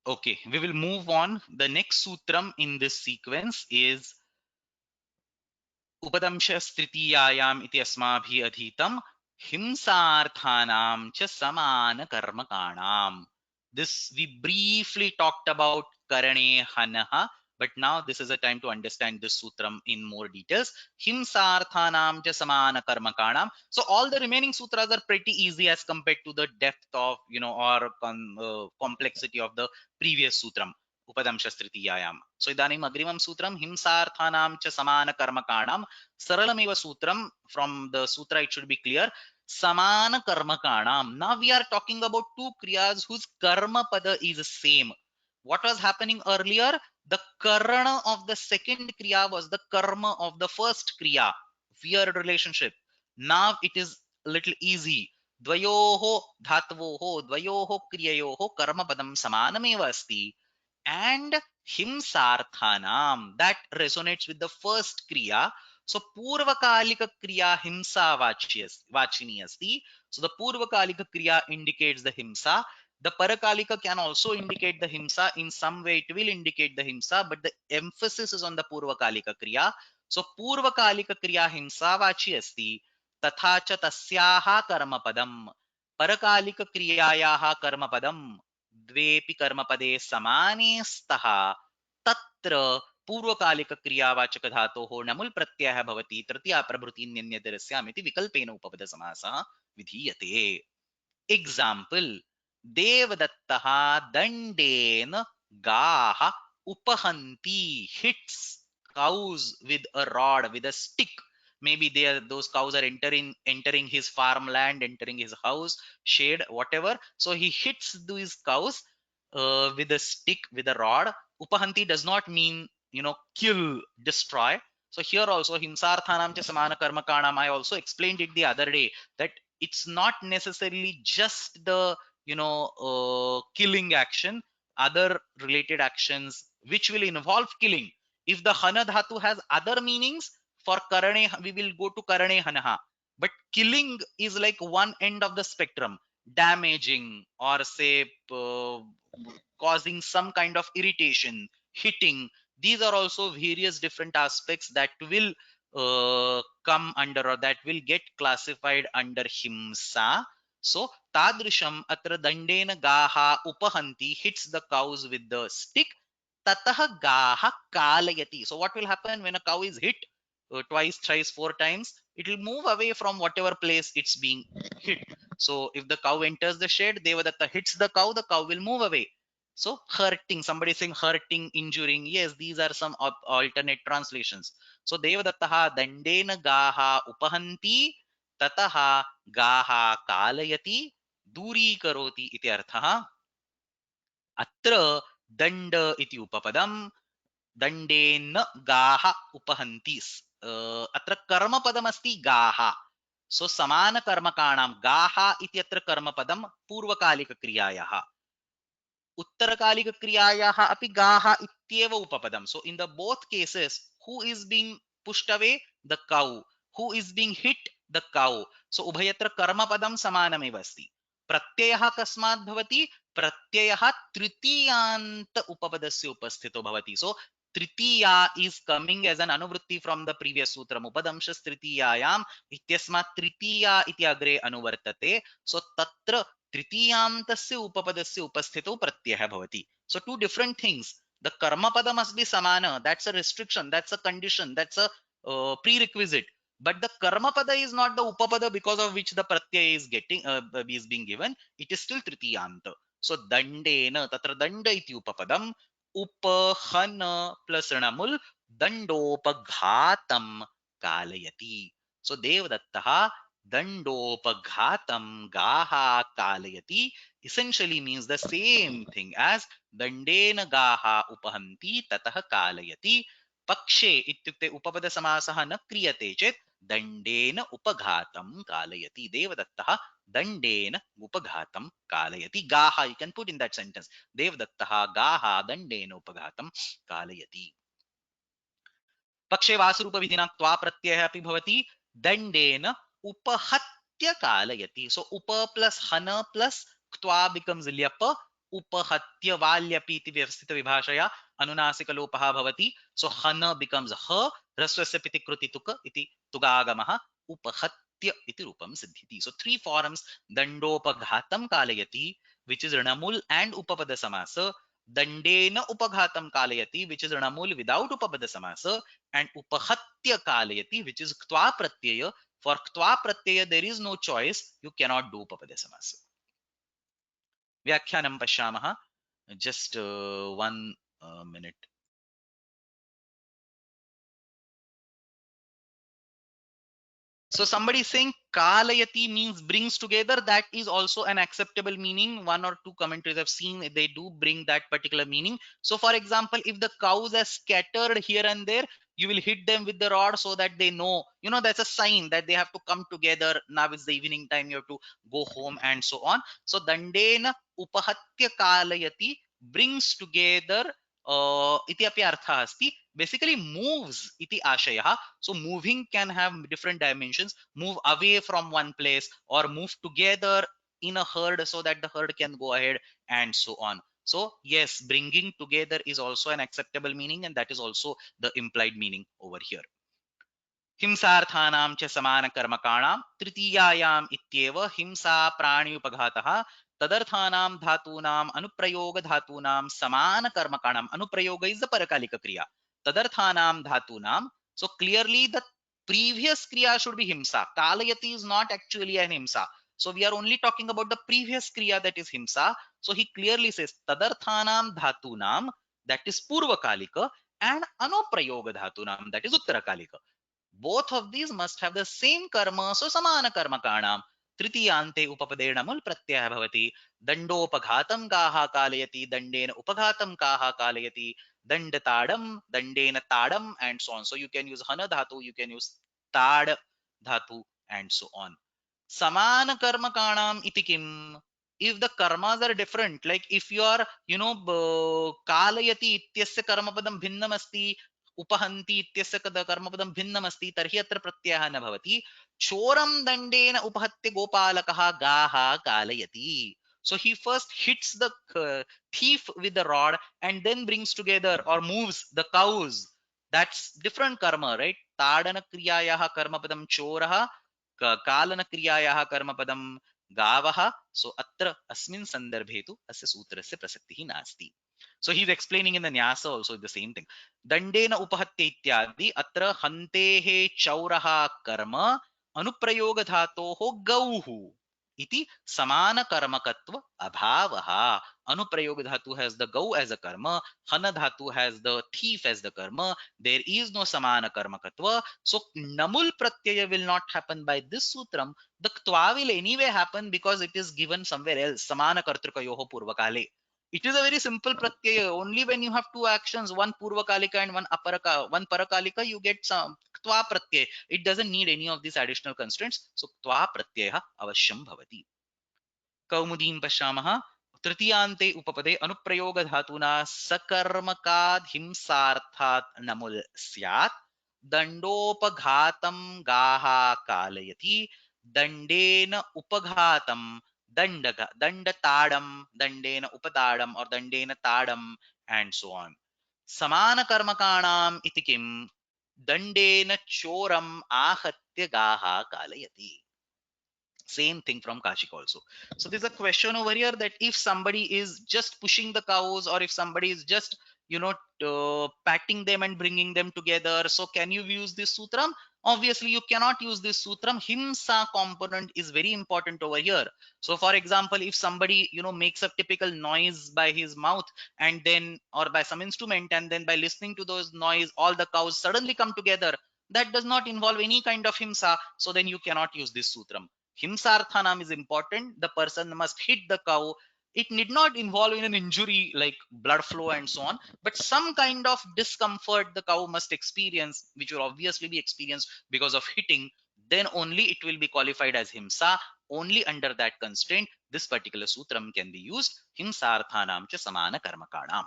Speaker 1: Okay, we will move on. The next sutram in this sequence is उपदंशस्तृतीयायाम् इति अस्माभिः अधीतं हिंसार्थानां च समानकर्मकाणाम्. This we briefly talked about karane hanaha, but now this is a time to understand this sutram in more details. Himsarthanam cha samana karmakanam. So all the remaining sutras are pretty easy as compared to the depth of or complexity of the previous sutram. उपदंशस्तृतीयायाम्. So इदानीम् अग्रिमं सूत्रं हिंसार्थानां च समानकर्मकाणां. सरलमेव सूत्रं. From the sutra it should be clear. Samana karmakanam. Now we are talking about two kriyas whose karma pada is same. What was happening earlier? The karana of the second kriya was the karma of the first kriya. Weird relationship. Now it is a little easy. Dvayoho dhatvoho dvayoho kriyayoho karmapadam samanameva asti. And himsarthanam, that resonates with the first kriya. So purvakalika kriya himsa vachini asti. So the purvakalika kriya indicates the himsa. The parakalika can also indicate the himsa. In some way it will indicate the himsa, but the emphasis is on the purvakalika kriya. So purvakalika kriya himsa vachi asti. तथा च तस्याः कर्मपदम् परकालिकक्रियायाः कर्मपदम् द्वेपि कर्मपदे समाने स्तः तत्र पूर्वकालिकक्रियावाचकधातोः नमुल् प्रत्ययः भवति तृतीया प्रभृतिन्यन्यतरस्यामिति विकल्पेन उपपदसमासः विधीयते. एग्जाम्पल, देवदत्तः दंडेन गाः उपहन्ति, hits cows with a rod, with a stick. Maybe those cows are entering his farmland, entering his house, shade, whatever. So he hits these cows with a stick, with a rod. Upahanti does not mean, kill, destroy. So here also himsarthanam cha samana karmakanam, I also explained it the other day, that it's not necessarily just the killing action, other related actions which will involve killing. If the hana dhatu has other meanings, for karane we will go to karane hanaha, but killing is like one end of the spectrum, damaging or say causing some kind of irritation, hitting. These are also various different aspects that will come under, or that will get classified under himsa. So tadrisham atra dandena gaha upahanti, hits the cows with the stick. Tatah gaha kalayati. So what will happen when a cow is hit twice, thrice, four times? It will move away from whatever place it's being hit. So if the cow enters the shed, Devadatta hits the cow will move away. So hurting, somebody saying hurting, injuring. Yes, these are some alternate translations. So Devadattaha dandena gaha upahanti tataha gaha kalayati दूरीकरोति इति अर्थः. अत्र दण्ड इति उपपदम्, दण्डेन गाः उपहन्ति. अत्र कर्मपदमस्ति गाः. सो समानकर्मकाणां गाः इत्यत्र कर्मपदं पूर्वकालिकक्रियायाः, उत्तरकालिकक्रियायाः अपि गाः इत्येव उपपदं. सो in the both cases, who is being pushed away? The cow. Who is being hit? The cow. So उभयत्र कर्मपदं समानमेव अस्ति. प्रत्ययः कस्मात् भवति? प्रत्ययः तृतीयान्त उपपदस्य उपस्थितो भवति. So Tritiya is coming as an anuvritti from the previous sutram, उपदंशस् तृतीयायाम् इत्यस्मात् तृतीया इति अग्रे अनुवर्तते. So तत्र तृतीयान्तस्य उपपदस्य उपस्थितौ प्रत्ययः भवति. So two different things. The karma pada must be samana. That's a restriction. That's a condition. That's a prerequisite. But the karma pada is not the upapada because of which the pratyaya is being given. It is still tritiyanta. So dandena, tatra danda iti upapadam, upahana plus ranamul dandopaghatam kalayati. So devadattaha dandopaghatam gaha kalayati essentially means the same thing as dandena gaha upahanti tatah kalayati. पक्षे इत्युक्ते उपपद समासः न क्रियते चेत् दण्डेन उपघातं कालयति. देवदत्तः दण्डेन उपघातं कालयति. गाः, you can put in that sentence, देवदत्तः गाः दण्डेन उपघातं कालयति. पक्षे वासरूपविधिना त्वा प्रत्ययः अपि भवति. दण्डेन उपहत्य कालयति. सो उप प्लस हन प्लस क्त्वा becomes ल्यप. उपहत्य वाल्यपि इति व्यवस्थित विभाषया अनुनासिकलोपः भवति. सो हन becomes ह, ह्रस्वस्य पिति कृति तुक इति तुगागमः. उपहत्य इति रूपं सिद्ध्यति. सो three forms: दण्डोपघातं कालयति, which is ऋणमूल and उपपद समास. दण्डेन उपघातं कालयति, which is ऋणमूल without उपपद समास. And upahatya kalayati, which is ktva pratyaya. For ktva pratyaya there is no choice, you cannot do upapada samasa. Vyakhyanam pashyamaha. Just one minute. So somebody saying kalayati means brings together. That is also an acceptable meaning. One or two commentaries I've seen, they do bring that particular meaning. So for example, if the cows are scattered here and there, you will hit them with the rod so that they know, that's a sign that they have to come together. Now it's the evening time, you have to go home and so on. So dandena upahatya kalayati, brings together, iti api artha asti. Basically moves iti ashayah. So moving can have different dimensions. Move away from one place or move together in a herd so that the herd can go ahead and so on. So yes, bringing together is also an acceptable meaning, and that is also the implied meaning over here. हिंसार्थानां च समानकर्मकाणां तृतीयायाम् इत्येव हिंसा प्राणियुपघातः तदर्थानां धातूनाम् अनुप्रयोगधातूनां समानकर्मकाणाम्. अनुप्रयोग is the parakalika kriya. तदर्थानां धातूनां. So clearly the previous kriya should be himsa. Kalayati is not actually an himsa. So we are only talking about the previous kriya, that is himsa. So he clearly says tadarthanam dhatunam, that is purvakalika, and anoprayoga dhatunam, that is uttarakalika. Both of these must have the same karma, so samana karma karmanam. तृतीयान्ते उपपदेन मुल् प्रत्ययः भवति. दण्डोपघातं गाः कालयति, दण्डेन उपघातं काः कालयति, दण्डताडं दण्डेन ताडम, and so on. So you can use hana dhatu, you can use tad dhatu, and so on. Samana karma kanam iti kim? If the karmas are different, like if you are, kalayati ityasya karmapadam bhinnam asti, upahanti ityasya karmapadam bhinnam asti, tarhi atra pratyayah na bhavati. Choram dandena upahatya gopalakaha gaha kalayati. So he first hits the thief with the rod and then brings together or moves the cows. That's different karma, right? Tadana kriyayaha karmapadam choraha, कालन क्रियायाः कर्मपदं गावः. सो अत्र अस्मिन् सन्दर्भे तु अस्य सूत्रस्य प्रसक्तिः नास्ति. So he's explaining in the nyasa also the same thing. दण्डेन उपहत्य इत्यादि अत्र हन्तेः चौरः कर्म अनुप्रयोग धातोः गौः इति समान कर्मकत्व अभावः. Anuprayog dhatu has the go as a karma, hana dhatu has the thief as the karma. There is no samana karmakatva. So namul pratyaya will not happen by this sutram. The ktva will anyway happen because it is given somewhere else. Samana kartrikayoho purvakale. It is a very simple pratyaya. Only when you have two actions, one purvakalika and one parakalika, you get some ktva pratyaya. It doesn't need any of these additional constraints. So ktva pratyaya avashyam bhavati. कौमुदीं पश्यामः. तृतीयान्ते उपपदे अनुप्रयोगधातुना सकर्मकाद् हिंसार्थात् नमुल् स्यात्. दण्डोपघातं गाः कालयति, दण्डेन उपघातं दण्डताडं दण्डेन उपताडम् और दण्डेन ताडम्, and so on. समानकर्मकाणाम् इति किम्? दण्डेन चोरम् आहत्य गाः कालयति. Same thing from Kashik also. So there's a question over here that if somebody is just pushing the cows, or if somebody is just, patting them and bringing them together, so can you use this sutram? Obviously you cannot use this sutram. Himsa component is very important over here. So for example, if somebody, makes a typical noise by his mouth, and then, or by some instrument, and then by listening to those noise all the cows suddenly come together, that does not involve any kind of himsa. So then you cannot use this sutram. Himsarthanam is important. The person must hit the cow. It need not involve in an injury like blood flow and so on, but some kind of discomfort the cow must experience, which will obviously be experienced because of hitting. Then only it will be qualified as himsa. Only under that constraint, this particular sutram can be used. Himsarthanam cha samana karmakanam.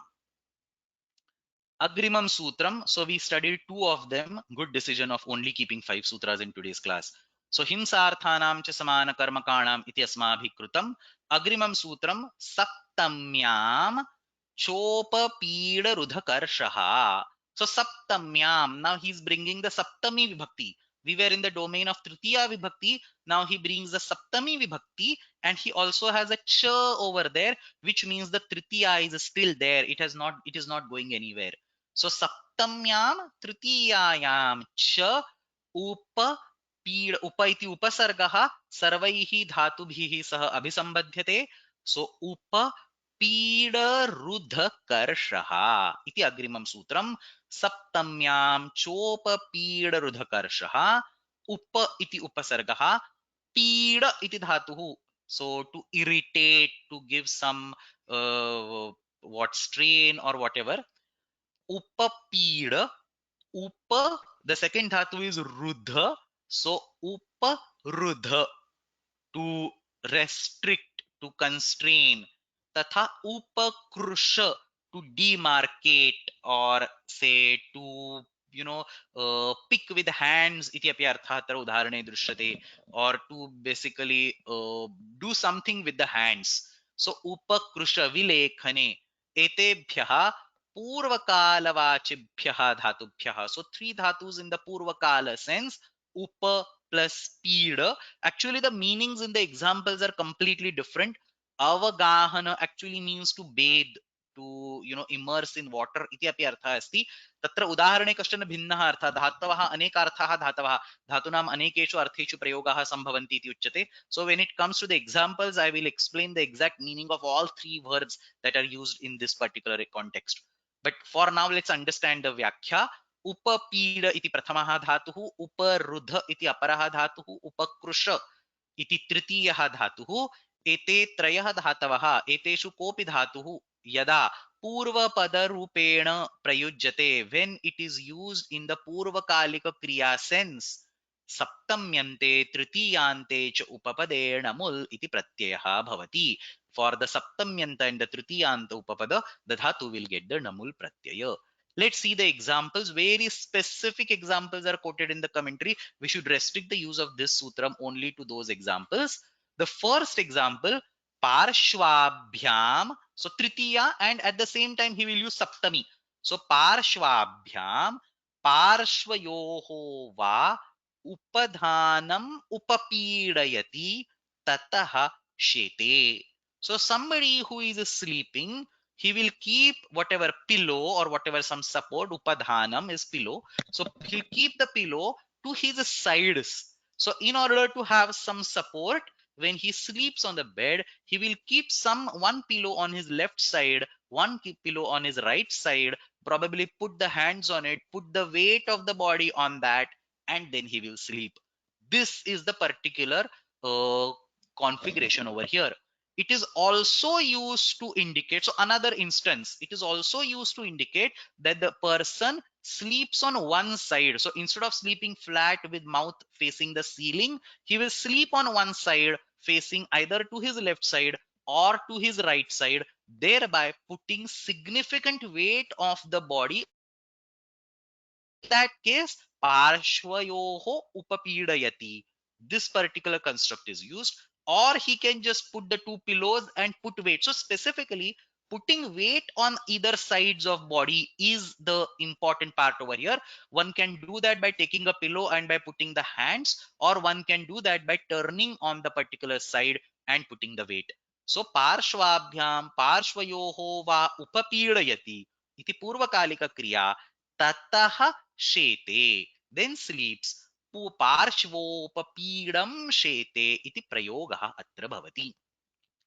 Speaker 1: Agrimam Sutram. So we studied two of them. Good decision of only keeping 5 sutras in today's class. So Himsarthanam cha samana karmakanam iti asmabhi krutam. Agrimam Sutram Saptamyam Chopa Pida Rudhakarshaha. So Saptamyam. Now he's bringing the Saptami Vibhakti. We were in the domain of Tritiya Vibhakti. Now he brings the Saptami Vibhakti, and he also has a cha over there, which means the Tritiya is still there. It is not going anywhere. So saptamyam tritiyayam cha upa pid upa iti upasargah sarvaihi dhatubhihi sah abhisambadhyate. So upa pida rudhakarshaha iti agrimam sutram. Saptamyam chopa pida rudhakarshaha उप इति उपसर्गः, पीड इति धातुः, so to irritate, to give some what strain or whatever. Upapid, up, the second dhatu is rudha, so uparudha, to restrict, to constrain. Tatha upakrusha, to demarcate or say to, you know, pick with hands iti api artha atra udaharane drishyate, or to basically do something with the hands. So upakrusha vilekhane etebhyah पूर्वकालवाचिभ्यः धातुभ्यः. So three dhatus in the purvakala sense, upa plus pida. Actually the meanings in the examples are completely different. Avagahana actually means to bathe, to, you know, immerse in water iti api artha asti. Tatra udaharane कश्चन भिन्नः अर्थः, धातवः अनेकार्थाः धातवः, धातूनाम् अनेकेषु अर्थेषु प्रयोगाः सम्भवन्ति इति उच्यते. So when it comes to the examples, I will explain the exact meaning of all three verbs that are used in this particular context. But for now, let's understand the Vyakhya. Upapida iti prathamah dhatuhu, uparudha iti aparah dhatuhu, upakrush इति तृतीयः धातुः. एते त्रयः धातवः, एतेषु कोऽपि धातुः यदा पूर्वपदरूपेण प्रयुज्यते, when it is used in the पूर्वकालिक क्रिया sense, सप्तम्यन्ते तृतीयान्ते च उपपदेन मुल् इति प्रत्ययः भवति. For the saptamyanta and the tritiyanta upapada, the dhatu will get the namul pratyaya. Let's see the examples. Very specific examples are quoted in the commentary. We should restrict the use of this sutram only to those examples. The first example, parshvabhyam. So tritiya, and at the same time he will use saptami. So parshvabhyam parshvayoho va upadhanam upapidayati tatah shete. So somebody who is sleeping, he will keep whatever pillow or whatever some support, upadhanam is pillow, so he'll keep the pillow to his sides. So in order to have some support, when he sleeps on the bed, he will keep some one pillow on his left side, one pillow on his right side, probably put the hands on it, put the weight of the body on that, and then he will sleep. This is the particular configuration over here. It is also used to indicate, so another instance, it is also used to indicate that the person sleeps on one side. So instead of sleeping flat with mouth facing the ceiling, he will sleep on one side facing either to his left side or to his right side, thereby putting significant weight of the body on that side. In that case, parshvayoho upapidayati, this particular construct is used. Or he can just put the two pillows and put weight. So specifically, putting weight on either sides of body is the important part over here. One can do that by taking a pillow and by putting the hands, or one can do that by turning on the particular side and putting the weight. So parshvabhyam parshvayoho va upapidayati iti purvakalika kriya tatah shete, then sleeps, पार्श्वोपपीडम शेते इति प्रयोगः अत्र भवति.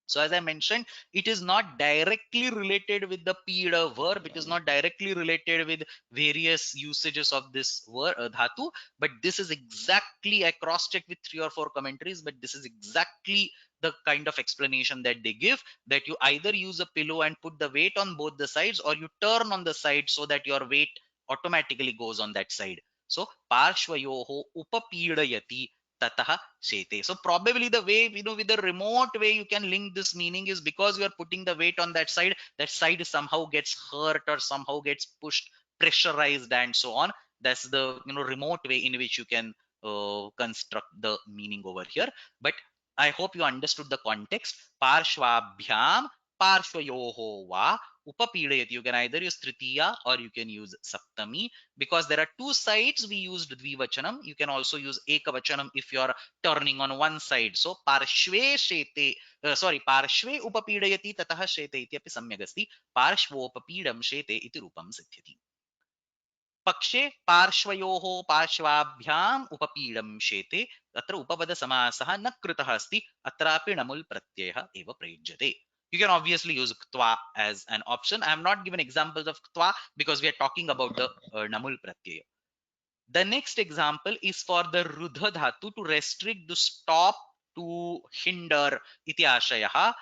Speaker 1: So as I mentioned, it is not directly related with the pida verb. It is not directly related with various usages of this word dhatu. But this is exactly, I cross-checked with 3 or 4 commentaries, but this is exactly the kind of explanation that they give, that you either use a pillow and put the weight on both the sides, or you turn on the side so that your weight automatically goes on that side. So parshvayoho upapidayati tatah shete. So probably the way, you know, with the remote way you can link this meaning is because you are putting the weight on that side somehow gets hurt or somehow gets pushed, pressurized, and so on. That's the, you know, remote way in which you can construct the meaning over here. But I hope you understood the context. Parshvabhyam parshvayoho va upapidayati. You can either use tritiya or you can use saptami. Because there are two sides, we used dvivachanam. You can also use ekavachanam if you are turning on one side. So parshve shete, parshve upapidayati tatah shete iti api samyak asti. Parshvopapidam shete iti rupam siddhyati. पक्षे पार्श्वयोः पार्श्वाभ्याम् उपपीडं शेते, तत्र उपपदसमासः न कृतः अस्ति, अत्रापि णमुल् प्रत्ययः एव प्रयुज्यते. You can obviously use ktva as an option. I am not given examples of ktva because we are talking about the namul pratyaya. The next example is for the rudha dhatu to restrict, to stop, to hinder iti ashayah.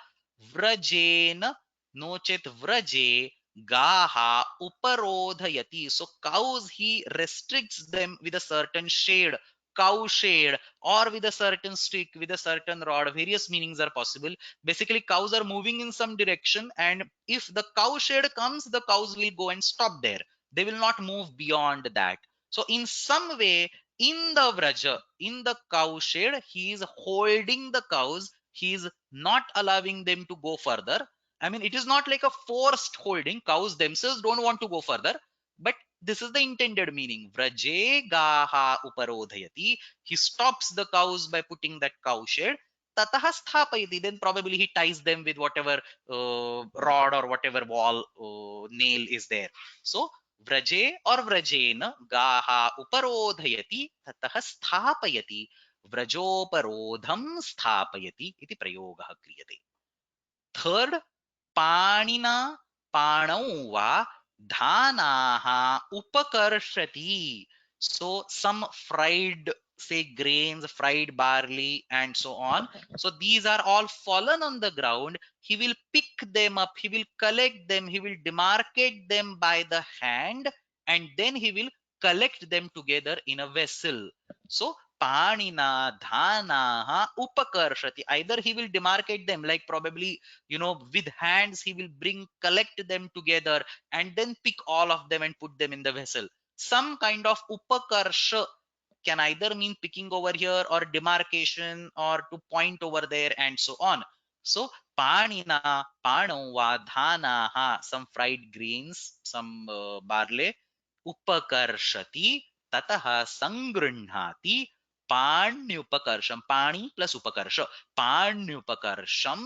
Speaker 1: Vrajena no chet vraje gaha uparodhayati. So cows, he restricts them with a certain shade, cow shade, or with a certain stick, with a certain rod. Various meanings are possible. Basically, cows are moving in some direction, and if the cow shade comes, the cows will go and stop there. They will not move beyond that. So in some way, in the vraja, in the cow shed, he is holding the cows. He is not allowing them to go further. I mean, it is not like a forced holding. Cows themselves don't want to go further, but this is the intended meaning. Vraje gaha uparodhayati. He stops the cows by putting that cow shed. Tataha sthapayati. Then probably he ties them with whatever rod or whatever wall nail is there. So व्रजे और व्रजेन गाः उपरोधयति ततः स्थापयति व्रजोपरोधं स्थापयति इति प्रयोगः क्रियते. Third, पाणिना पाणौ वा धानाः उपकर्षति. So some fried, say grains, fried barley and so on. So these are all fallen on the ground. He will pick them up, he will collect them, he will demarcate them by the hand, and then he will collect them together in a vessel. So panina dhanaha upakarshati. Either he will demarcate them, like probably, with hands he will collect them together and then pick all of them and put them in the vessel. Some kind of upakarsha can either mean picking over here or demarcation or to point over there and so on. So panina pano va dhanaha, some fried greens, some barley, upakarshati tataha sangruhnati पाण्युपकर्षम. पाणी plus उपकर्ष, पाण्युपकर्षम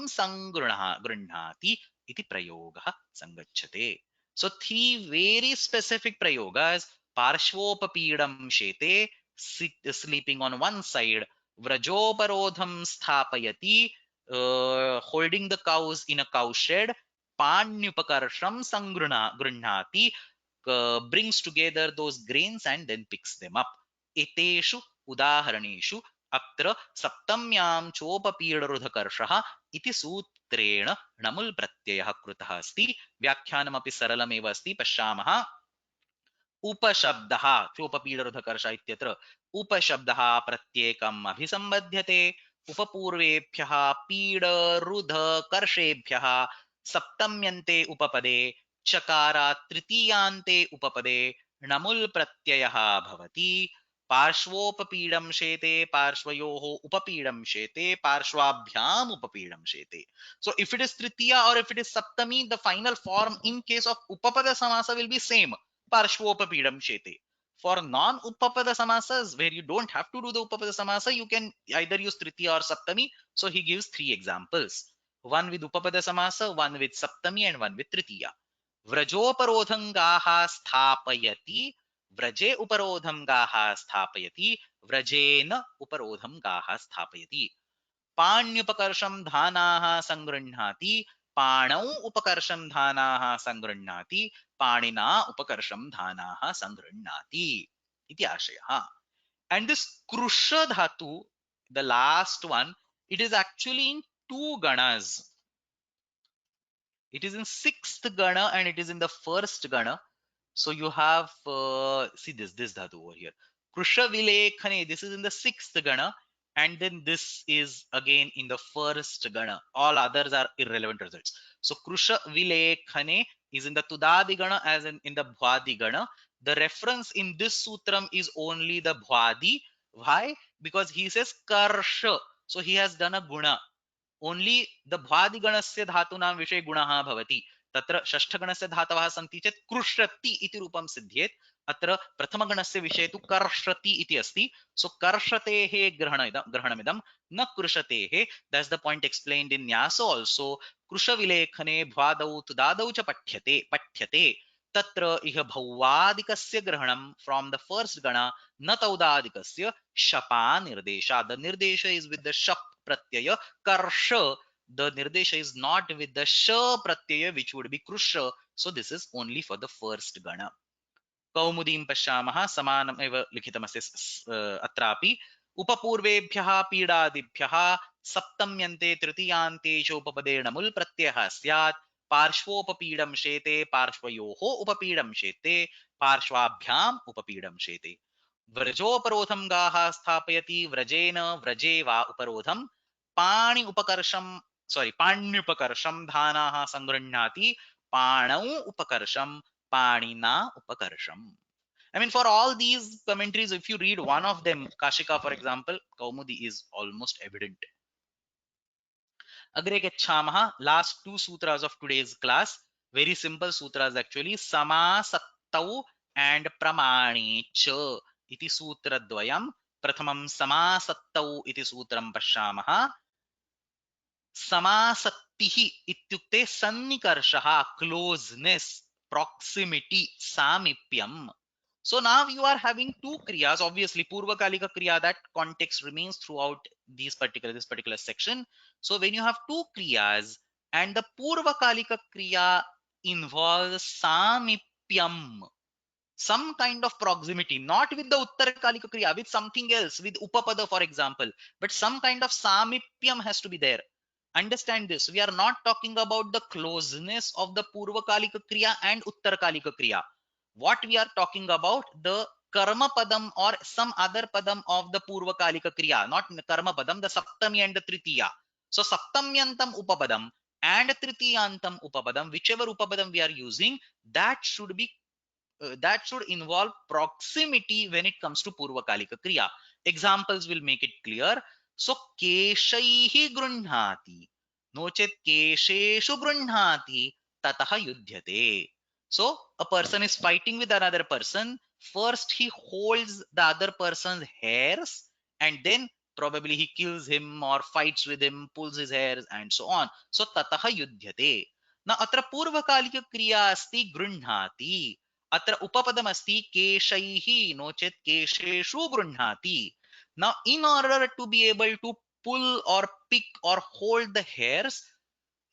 Speaker 1: गृह्णाति इति प्रयोगः संगच्छते. So three very specific prayogas: parshvopapidam shete, sleeping on one side; vrajoparodham sthapayati, holding the cows in a cow shed; panyupakarsham gruhnati, brings together those grains and then picks them up. एतेषु उदाहरणेषु अत्र सप्तम्यां चोपपीडरुधकर्षः इति सूत्रेण णमुल् प्रत्ययः कृतः अस्ति. व्याख्यानमपि सरलमेव अस्ति, पश्यामः. उपशब्दः, चोपपीडरुधकर्ष इत्यत्र उपशब्दः प्रत्येकम् अभिसम्बध्यते. उपपूर्वेभ्यः पीडरुधकर्षेभ्यः सप्तम्यन्ते उपपदे चकारात् तृतीयान्ते उपपदे णमुल् प्रत्ययः भवति. पार्श्वोपपीडं शेते, पार्श्वयोः उपपीडं शेते, पार्श्वाभ्याम उपपीडं शेते. So if it is tritiya or if it is saptami, the final form in case of upapada samasa will be same, parshvopapidam shete. For non upapada samasas, where you don't have to do the upapada samasa, you can either use tritiya or saptami. So he gives three examples: one with upapada samasa, one with saptami, and one with tritiya. व्रजोपरोधंगाः स्थापयति, व्रजे उपरोधं गाः स्थापयति, व्रजेन उपरोधं गाः स्थापयति. पाण्युपकर्षं धानाः संगृह्णाति, पाणौ उपकर्षं धानाः संगृह्णाति, पाणिना उपकर्षं धानाः संगृह्णाति इति आशयः. And this krusha dhatu, the last one, it is actually in two ganas. It is in sixth gana and it is in the first gana. So you have see this dhatu over here, krusha vilekhane. This is in the sixth gana, and then this is again in the first gana. All others are irrelevant results. So krusha vilekhane is in the tudadi gana as in the bhwadi gana. The reference in this sutram is only the bhwadi. Why? Because he says karsha, so he has done a guna. Only the भ्वादिगणस्य धातूनां विषये गुणः भवति. तत्र षष्ठगणस्य धातवः सन्ति चेत् कृष्यति इति रूपं सिद्ध्येत्. अत्र प्रथमगणस्य विषये तु कर्षति इति अस्ति. सो कर्षतेः ग्रहणमिदं न कृषतेः. That's the point explained in न्यासो आल्सो. कृशविलेखने भ्वादौ तुदादौ च पठ्यते. तत्र इह भौवादिकस्य ग्रहणं फ्रॉम द फर्स्ट गण, न तौदादिकस्य शपा निर्देशा. द निर्देश इज विद द शप pratyaya. Karsha, the nirdesha is not with the sha pratyaya, which would be krusha. So this is only for the first gana. कौमुदीं पश्यामः समानमेव लिखितमस्ति अत्रापि उपपूर्वेभ्यः पीडादिभ्यः सप्तम्यन्ते तृतीयान्ते च उपपदेन मुल् प्रत्ययः स्यात् पार्श्वोपपीडं शेते पार्श्वयोः उपपीडं शेते पार्श्वाभ्याम् उपपीडं शेते व्रजोपरोधं गाः स्थापयति व्रजेन व्रजे वा उपरोधं पाणि उपकर्षं पाण्युपकर्षं धानाः संगृह्णाति पाणौ उपकर्षं पाणिना उपकर्षम्. I mean, for all these commentaries, if you read one of them, Kashika, for example, Kaumudi is almost evident. Agre gacchamaha, last two sutras of today's class, very simple sutras actually, Samasattau and Pramani cha iti sutra dvayam. Prathamam Samasattau iti sutram pashyamaha. Samasattihi ityukte sannikarshaha, closeness, proximity, samipyam. So now you are having two kriyas. Obviously, Purvakalika kriya, that context remains throughout this particular section. So when you have two kriyas and the Purvakalika kriya involves samipyam, some kind of proximity, not with the Uttarakalika kriya, with something else, with Upapada, for example, but some kind of samipyam has to be there. Understand this. We are not talking about the closeness of the Purvakalika kriya and Uttarakalika kriya. What we are talking about, the karma padam or some other padam of the Purvakalika kriya, not karma padam, the Saptami and the Tritiya. So Saptamyantam Upapadam and Tritiyantam Upapadam, whichever Upapadam we are using, that should involve proximity when it comes to Purvakalika kriya. Examples will make it clear. So Keshaihi grunhati, nochet Kesheshu grunhati, tataha yudhyate. So a person is fighting with another person. First he holds the other person's hairs and then probably he kills him or fights with him, pulls his hairs and so on. So tataha yudhyate. Now atra Purvakalika kriya asti grunhati. अत्र उपपदमस्ति केशैः no चेत् केशेषु गृह्णाति. Now in order to be able to pull or pick or hold the hairs,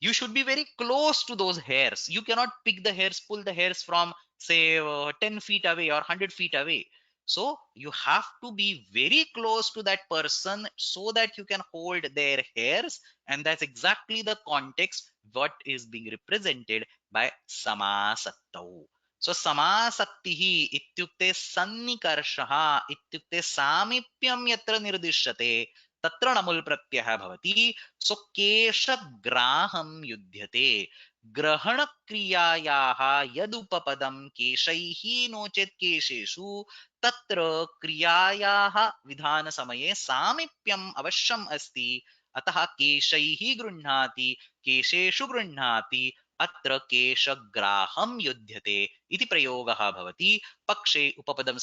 Speaker 1: you should be very close to those hairs. You cannot pick the hairs, pull the hairs from say 10 feet away or 100 feet away. So you have to be very close to that person so that you can hold their hairs, and that's exactly the context what is being represented by samasattau. So samasattihi ityukte sannikarshah ityukte samipyam yatra nirdishyate तत्र नमुल प्रत्ययः भवति. सो केशग्राहं युध्यते. ग्रहण क्रियायाः यदुपपदं केशैः no चेत् केशेषु तत्र क्रियायाः विधान समये सामीप्यम् अवश्यम् अस्ति. अतः केशैः गृह्णाति केशेषु गृह्णाति अत्र केशग्राहं युध्यते इति प्रयोगः भवति. पक्षे उपपद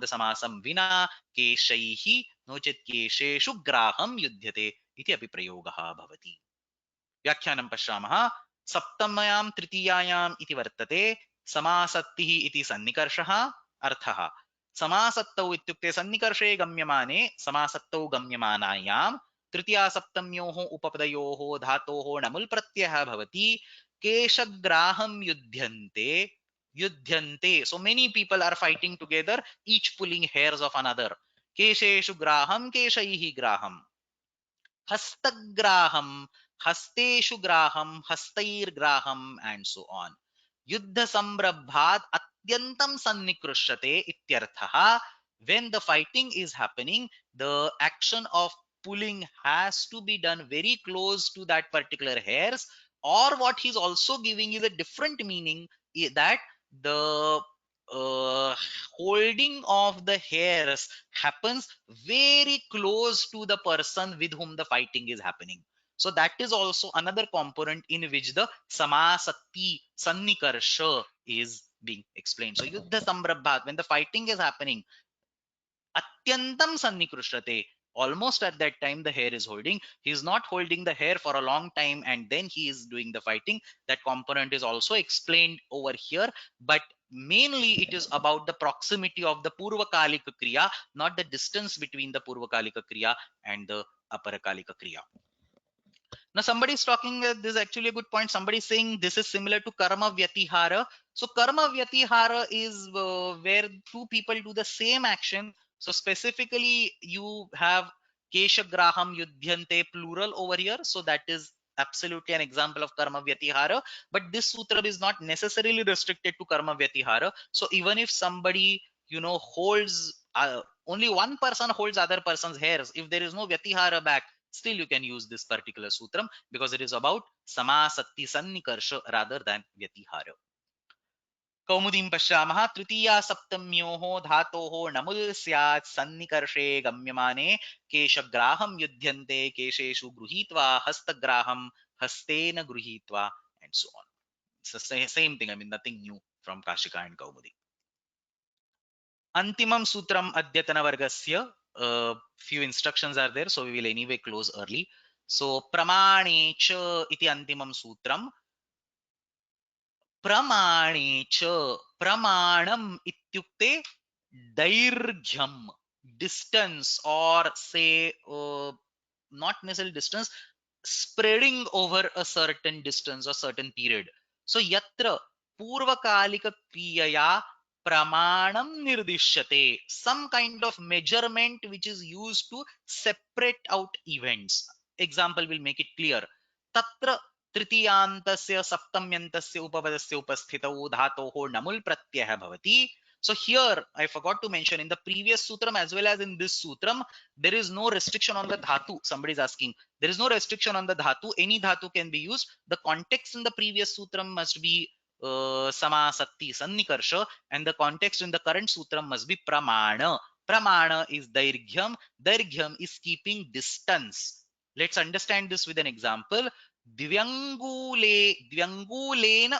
Speaker 1: समासं विना केशैः नो चेत् केशेषु ग्राहं युध्यते इति अपि प्रयोगः भवति. व्याख्यानं पश्यामः. सप्तम्यां तृतीयायाम् इति वर्तते. समासत्तिः इति सन्निकर्षः. अर्थः समासत्तौ इत्युक्ते सन्निकर्षे गम्यमाने समासत्तौ गम्यमानायां तृतीया सप्तम्योः उपपदयोः धातोः णमुल् प्रत्ययः भवति. केशग्राहं युध्यन्ते. युध्यन्ते. So many people are fighting together, each pulling hairs of another. केशेषु ग्राहं केशैः ग्राहं. हस्तग्राहं हस्तेषु ग्राहं हस्तैर्ग्राहं and so on. युद्ध संरब्धात् अत्यन्तं सन्निकृष्यते इत्यर्थः. When the fighting is happening, the action of pulling has to be done very close to that particular hairs, or what he's also giving is a different meaning, that the uh, holding of the hairs happens very close to the person with whom the fighting is happening. So that is also another component in which the samasatti sannikarsha is being explained. So yuddha samrabhat, when the fighting is happening, atyantam sannikrushrate, almost at that time the hair is holding. He is not holding the hair for a long time and then he is doing the fighting. That component is also explained over here, but mainly it is about the proximity of the Purvakalika Kriya, not the distance between the Purvakalika Kriya and the Aparakalika Kriya. Now somebody is talking, this is actually a good point. Somebody is saying this is similar to karma vyatihara. So karma vyatihara is where two people do the same action. So specifically you have Kesha Graham Yudhyante plural over here. So that is absolutely an example of karma vyatihara. But this sutra is not necessarily restricted to karma vyatihara. So even if somebody, holds, only one person holds other person's hairs, if there is no vyatihara back, still you can use this particular sutram because it is about samasatti sannikarsha rather than vyatihara. कौमुदीं पश्यामः तृतीया सप्तम्योः धातोः नमुल् स्यात् सन्निकर्षे गम्यमाने केशग्राहं युध्यन्ते केशेषु गृहीत्वा हस्तग्राहं हस्तेन गृहीत्वा and so on. So same thing, I mean nothing new from Kashika and Kaumudi. Antimam sutram adyatana vargasya. Few instructions are there, so we will anyway close early. So pramane cha iti antimam sutram. Pramane cha, pramanam ityukte dairghyam, distance, or say not necessarily distance, spreading over a certain distance or certain period. So yatra purvakalika kriyaya pramanam nirdishyate, some kind of measurement which is used to separate out events. Example will make it clear. Tatra तृतीयांतस्य सप्तम्यन्तस्य उपपदस्य उपस्थितौ धातोः नमुल् प्रत्ययः भवति. So here I forgot to mention, in the previous sutram as well as in this sutram, there is no restriction on the dhatu. Somebody is asking, there is no restriction on the dhatu, any dhatu can be used. The context in the previous sutram must be samasatti sannikarsha, and the context in the current sutram must be pramana. Pramana is dairghyam, dairghyam is keeping distance. Let's understand this with an example. Dvyangulena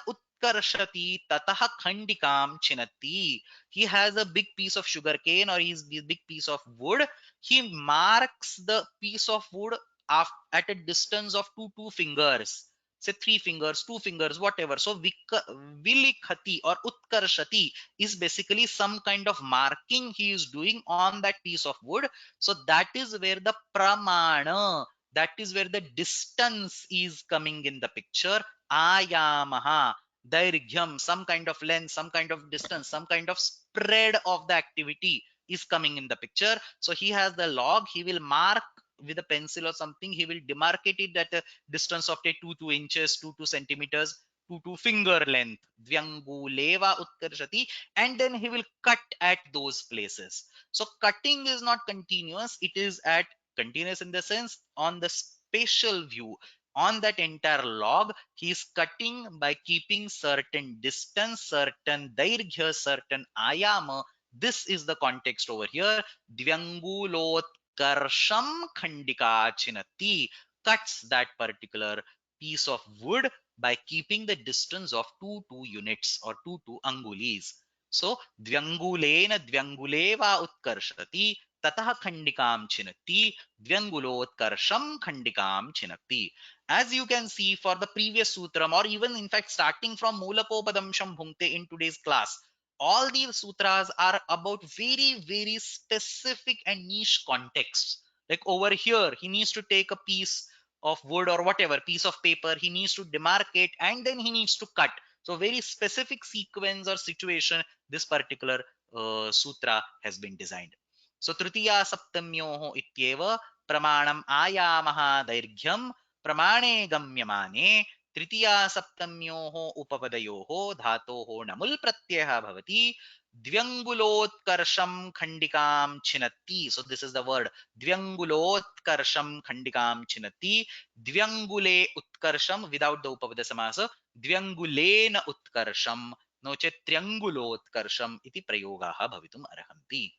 Speaker 1: utkarshati tatah khandikam chinati. He has a big piece of sugar cane, or he's a big piece of wood. He marks the piece of wood at a distance of two fingers. Say 3 fingers, 2 fingers, whatever. So vilikhati or utkarshati is basically some kind of marking he is doing on that piece of wood. So that is where the pramana, that is where the distance is coming in the picture. Ayamaha, dairghyam, some kind of length, some kind of distance, some kind of spread of the activity is coming in the picture. So he has the log, he will mark with a pencil or something, he will demarcate it at a distance of 2 inches, 2 centimeters, 2 finger length. Dvyanguleva utkarshati, and then he will cut at those places. So cutting is not continuous, it is at continuous in the sense on the spatial view. On that entire log, he is cutting by keeping certain distance, certain dairghya, certain ayama. This is the context over here. Dvyangulotkarsham khandika chinati, cuts that particular piece of wood by keeping the distance of two units or two angulis. So dvyangulena dvyanguleva utkarshati tatah khandikam chinati dvyangulotkarsham khandikam chinati. As you can see for the previous sutram, or even in fact starting from Mulakopadamsham Bhunkte in today's class, all these sutras are about very specific and niche contexts. Like over here, he needs to take a piece of wood or whatever, piece of paper, he needs to demarcate and then he needs to cut. So very specific sequence or situation this particular sutra has been designed. So tritiya saptamyoho ityeva pramanam ayamaha dairghyam pramane gamyamane तृतीया सप्तम्योः उपपदयोः धातोः नमुल् प्रत्ययः भवति द्व्यङ्गुलोत्कर्षं खण्डिकां छिनत्ति. So this is the word द्व्यङ्गुलोत्कर्षं खण्डिकां छिनत्ति. द्व्यङ्गुले उत्कर्षं without the upapada samasa, द्व्यङ्गुलेन उत्कर्षं नो चेत् त्र्यङ्गुलोत्कर्षम् इति प्रयोगाः भवितुम् अर्हन्ति.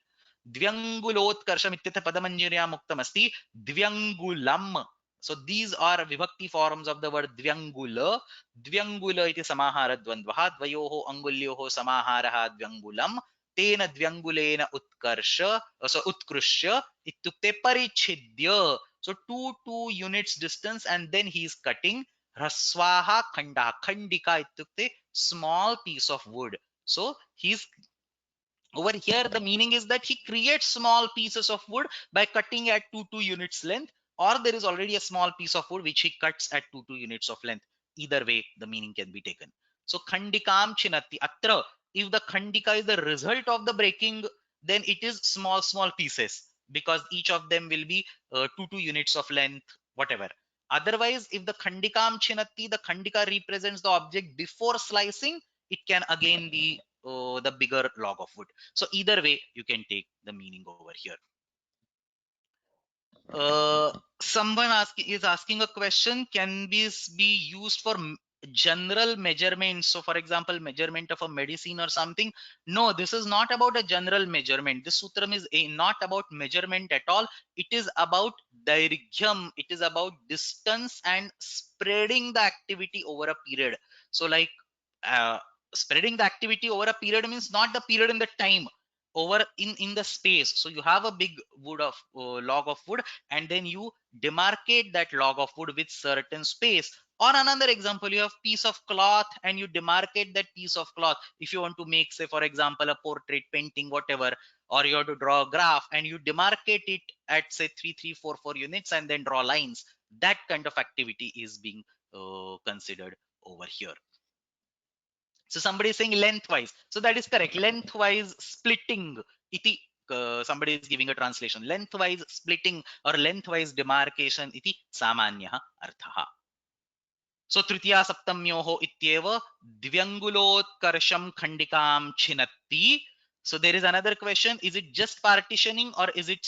Speaker 1: द्व्यङ्गुलोत्कर्षम् इत्यत्र पदमञ्जर्याम् उक्तमस्ति द्व्यङ्गुलम्. So these are vibhakti forms of the word dvyangula. Dvyangula iti samahara dvandvaha, dvayoho angulyoho samaharaha dvyangulam. Tena dvyangulena utkarsha, so utkrishya itukte parichidya. So two units distance, and then he is cutting raswaha khanda, khandika itukte small piece of wood. So he's over here, the meaning is that he creates small pieces of wood by cutting at two units length. or there is already a small piece of wood which he cuts at 2 units of length. Either way, the meaning can be taken. So khandikam chinatti. Atra, if the khandika is the result of the breaking, then it is small pieces, because each of them will be 2 units of length, whatever. Otherwise, if the khandikam chinatti, the khandika represents the object before slicing, it can again be the bigger log of wood. So either way, you can take the meaning over here. Someone is asking a question, can this be used for general measurements? So for example, measurement of a medicine or something. No, this is not about a general measurement. This sutram is not about measurement at all. It is about dairghyam. It is about distance and spreading the activity over a period. So like uh, spreading the activity over a period means not the period in the time, over in the space. So you have a big wood of log of wood, and then you demarcate that log of wood with certain space. Or another example, you have piece of cloth and you demarcate that piece of cloth. If you want to make, say for example, a portrait painting, whatever, or you have to draw a graph and you demarcate it at say 3, 3, 4 units and then draw lines, that kind of activity is being considered over here. So somebody is saying lengthwise. So that is correct. Lengthwise splitting. Iti. Somebody is giving a translation. Lengthwise splitting or lengthwise demarcation. Iti samanyah arthaha. So tritiya saptamyoho ityeva dvyangulotkarsham khandikam chinatti. So there is another question. Is it just partitioning or is it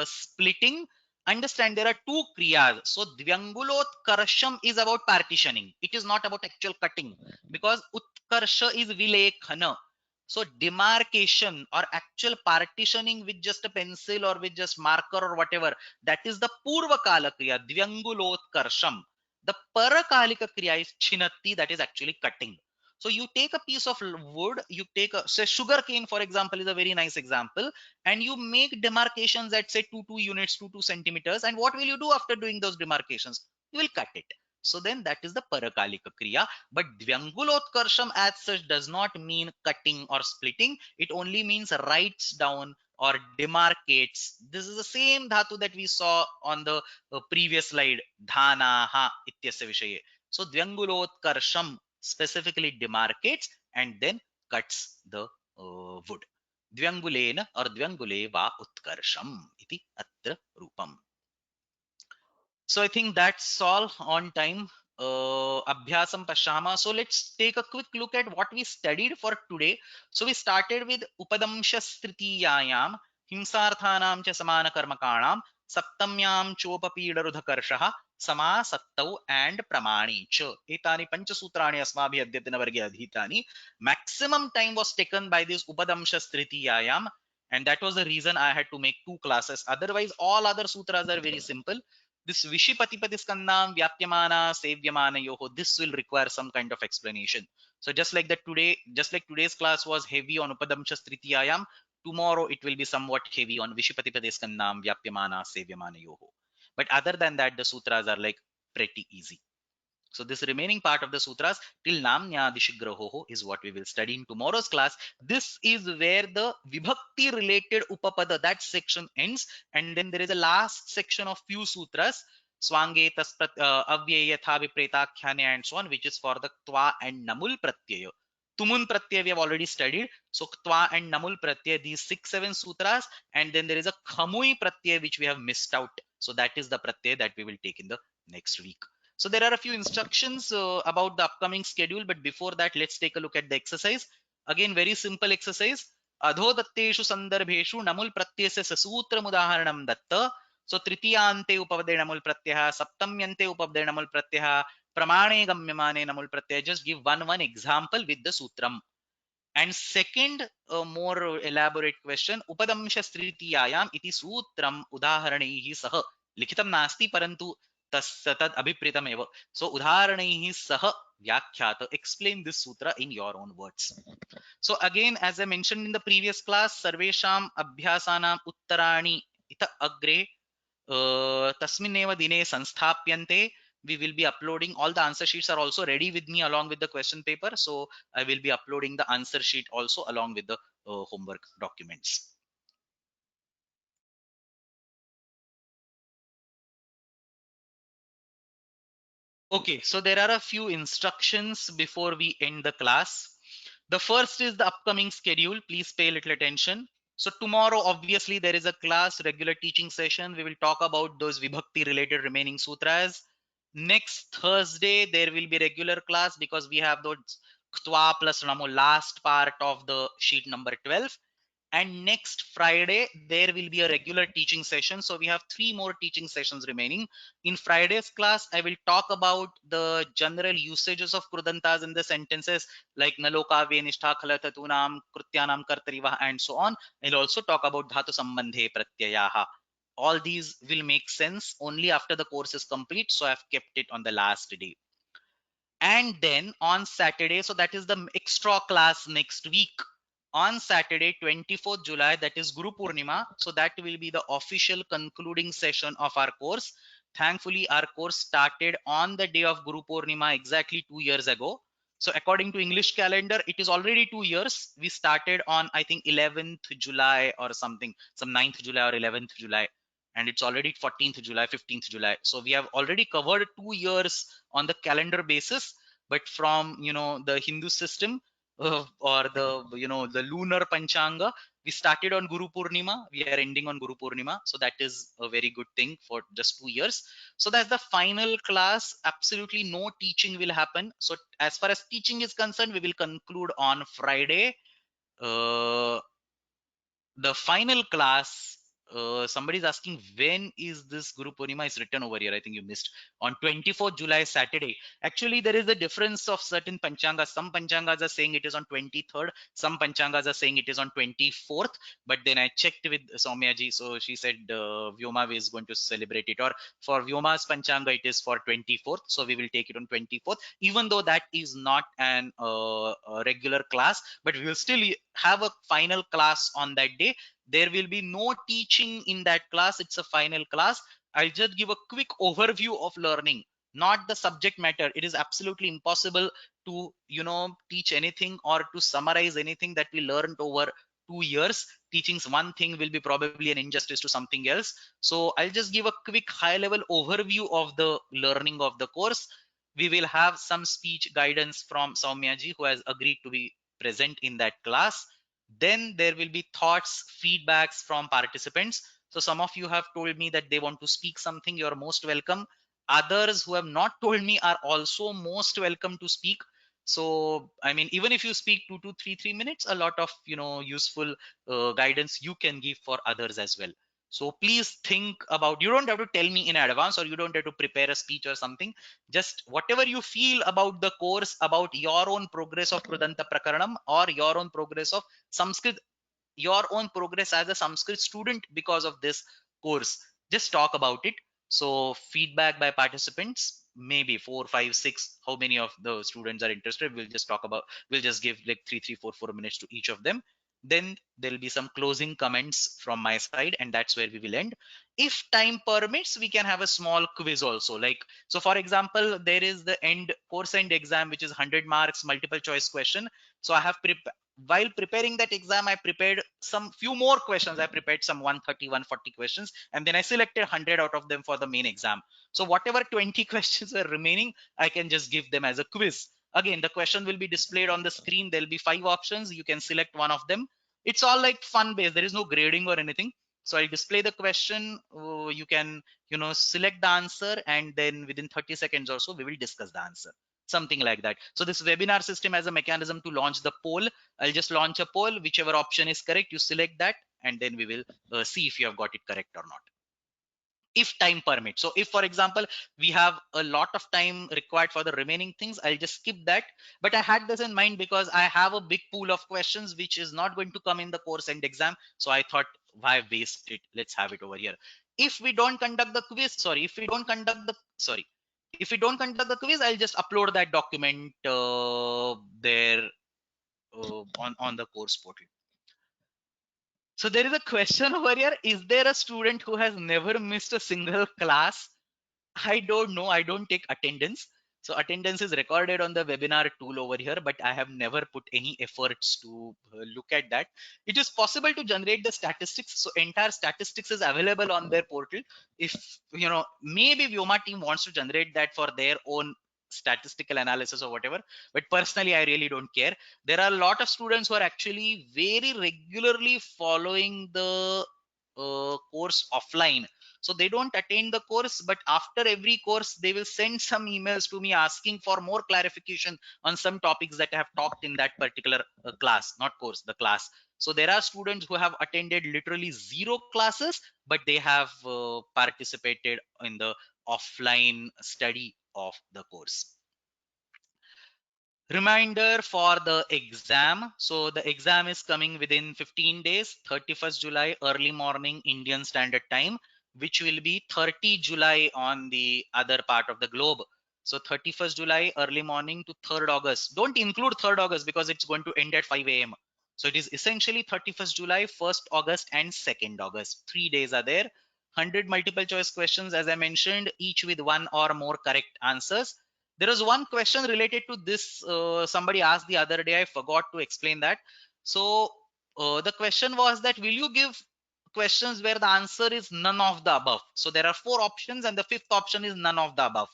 Speaker 1: splitting? Understand, there are two kriyas. So dvyangulotkarsham is about partitioning. It is not about actual cutting, because utkarsha is vilekhana. So demarcation or actual partitioning with just a pencil or with just marker or whatever, that is the purva kala kriya, dvyangulotkarsham. The parakalika kriya is chinatti, that is actually cutting. So you take a piece of wood, you take a, say sugar cane for example is a very nice example, and you make demarcations at say 2 units, 2 centimeters, and what will you do after doing those demarcations? You will cut it. So then that is the parakalika kriya. But dvyangulotkarsham as such does not mean cutting or splitting. It only means writes down or demarcates. This is the same dhatu that we saw on the previous slide, dhanaha ityasya vishaye. So dvyangulotkarsham specifically demarcates and then cuts the wood. Dvyangulena or dvyangule va utkarsham iti atra rupam. So I think that's all on time. Abhyasam Pashama. So let's take a quick look at what we studied for today. So we started with Upadamsha Stritiyayam, Himsarthanam cha Samana Karmakanam, Saptamyam Chopapida Rudhakarshaha, Samasattau and Pramani cha. Etani Panchasutrani Asmabhi Adyatina Vargya Adhitani. Maximum time was taken by this Upadamsha Stritiyayam, and that was the reason I had to make 2 classes. Otherwise, all other sutras are very simple. This Vishipatipati Skandam, Vyapyamana, Sevyamana Yoho, this will require some kind of explanation. So just like that today, just like today's class was heavy on Upadamsha Stritiyayam, tomorrow it will be somewhat heavy on Vishipatipati Skandam, Vyapyamana, Sevyamana Yoho. But other than that, the sutras are like pretty easy. So this remaining part of the sutras till Namnyadishigrahoho is what we will study in tomorrow's class. This is where the Vibhakti related Upapada, that section ends. And then there is a last section of few sutras, Swange, Tasprat, Avye, Yatha, Vipretakhyane and so on, which is for the Twa and Namul Pratyaya. Tumun Pratyaya we have already studied. So Twa and Namul Pratyaya, these 6-7 sutras. And then there is a Khamui Pratyaya which we have missed out. So that is the Pratyaya that we will take in the next week. So there are a few instructions about the upcoming schedule, but before that, let's take a look at the exercise. Again, very simple exercise. Adho datteshu sandarbheshu namul pratyasya sasutram udaharanam datta. So tritiyante upavade namul pratyaha, saptamyante upavade namul pratyaha, pramane gamyamane namul pratyaya. Just give one example with the sutram. And second, more elaborate question, upadamsha stritiyayam iti sutram udaharanaihi sah लिखितं नास्ति परंतु तद अभिप्रेतम एव. So उदाहरणैः सह व्याख्यात, explain this sutra in your own words. So again, as I mentioned in the previous class, सर्वेषां अभ्यासानां उत्तराणि इत अग्रे तस्मिन्नेव दिने संस्थाप्यन्ते. We will be uploading, all the answer sheets are also ready with me along with the question paper. So I will be uploading the answer sheet also along with the homework documents. Okay, so there are a few instructions before we end the class. The first is the upcoming schedule. Please pay a little attention. So tomorrow, obviously, there is a class, regular teaching session. We will talk about those Vibhakti related remaining sutras. Next Thursday, there will be regular class because we have those Ktwa plus Namo last part of the sheet number 12. And next Friday there will be a regular teaching session, so we have 3 more teaching sessions remaining. In Friday's class I will talk about the general usages of krudantas in the sentences, like naloka nishtha khalatatunam krutyanam kartariva and so on. I'll also talk about dhatu sambandhe pratyayaha. All these will make sense only after the course is complete, so I've kept it on the last day. And then on Saturday, so that is the extra class next week, on Saturday 24th July, that is Guru Purnima, so that will be the official concluding session of our course. Thankfully our course started on the day of Guru Purnima exactly 2 years ago. So according to English calendar it is already 2 years. We started on I think 11th July or something, some 9th July or 11th July, and it's already 14th July, 15th July. So we have already covered 2 years on the calendar basis. But from the Hindu system, or the lunar panchanga, we started on Guru Purnima, we are ending on Guru Purnima, so that is a very good thing for just 2 years. So that's the final class. Absolutely no teaching will happen. So as far as teaching is concerned, we will conclude on Friday. uh, the final class, somebody's asking when is this Guru Purnima is written over here. I think you missed. On 24th July, Saturday. Actually, there is a difference of certain panchangas. Some panchangas are saying it is on 23rd. Some panchangas are saying it is on 24th. But then I checked with Soumya ji, so she said Vyoma is going to celebrate it. Or for Vyoma's panchanga, it is for 24th. So we will take it on 24th. Even though that is not an a regular class, but we will still have a final class on that day. There will be no teaching in that class. It's a final class. I'll just give a quick overview of learning, not the subject matter. It is absolutely impossible to teach anything or to summarize anything that we learned over 2 years. Teaching one thing will be probably an injustice to something else. So I'll just give a quick high level overview of the learning of the course. We will have some speech guidance from Soumya ji, who has agreed to be present in that class. Then there will be thoughts, feedbacks from participants. So some of you have told me that they want to speak something. You're most welcome. Others who have not told me are also most welcome to speak. So I mean, even if you speak 2 to 3 minutes, a lot of useful guidance you can give for others as well. So please think about, you don't have to tell me in advance, or you don't have to prepare a speech or something. Just whatever you feel about the course, about your own progress of Krudanta Prakaranam, or your own progress of Sanskrit, your own progress as a Sanskrit student because of this course, just talk about it. So feedback by participants, maybe 4 5 6, how many of the students are interested, we'll just talk about, we'll just give like 3 3 4 4 minutes to each of them. Then there'll be some closing comments from my side, and that's where we will end. If time permits, we can have a small quiz also, like, so for example, there is the end course end exam, which is 100 marks multiple choice question. So I have while preparing that exam, I prepared some few more questions. I prepared some 130 140 questions, and then I selected 100 out of them for the main exam. So whatever 20 questions were remaining, I can just give them as a quiz. Again, the question will be displayed on the screen. There'll be 5 options, you can select one of them. It's all like fun based, there is no grading or anything. So I'll display the question, you can select the answer, and then within 30 seconds or so we will discuss the answer, something like that. So this webinar system has a mechanism to launch the poll. I'll just launch a poll, whichever option is correct, you select that, and then we will see if you have got it correct or not, if time permits. So if for example we have a lot of time required for the remaining things, I'll just skip that. But I had this in mind because I have a big pool of questions which is not going to come in the course and exam. So I thought, why waste it, let's have it over here. If we don't conduct the quiz, sorry, if we don't conduct the sorry if we don't conduct the quiz, I'll just upload that document there on the course portal. So there is a question over here. Is there a student who has never missed a single class? I don't know. I don't take attendance. So attendance is recorded on the webinar tool over here, but I have never put any efforts to look at that. It is possible to generate the statistics. So entire statistics is available on their portal. If maybe Vyoma team wants to generate that for their own statistical analysis or whatever, but personally I really don't care. There are a lot of students who are actually very regularly following the course offline, so they don't attend the course, but after every course they will send some emails to me asking for more clarification on some topics that I have talked in that particular class, not course, the class. So there are students who have attended literally zero classes, but they have participated in the offline study of the course. Reminder for the exam. So the exam is coming within 15 days, 31st July, early morning Indian Standard Time, which will be 30 July on the other part of the globe. So 31st July, early morning to 3rd August. Don't include 3rd August because it's going to end at 5 a.m. So it is essentially 31st July, 1st August, and 2nd August. 3 days are there. 100 multiple choice questions, as I mentioned, each with one or more correct answers. There was one question related to this. Somebody asked the other day. I forgot to explain that. So the question was that will you give questions where the answer is none of the above? So there are four options and the fifth option is none of the above.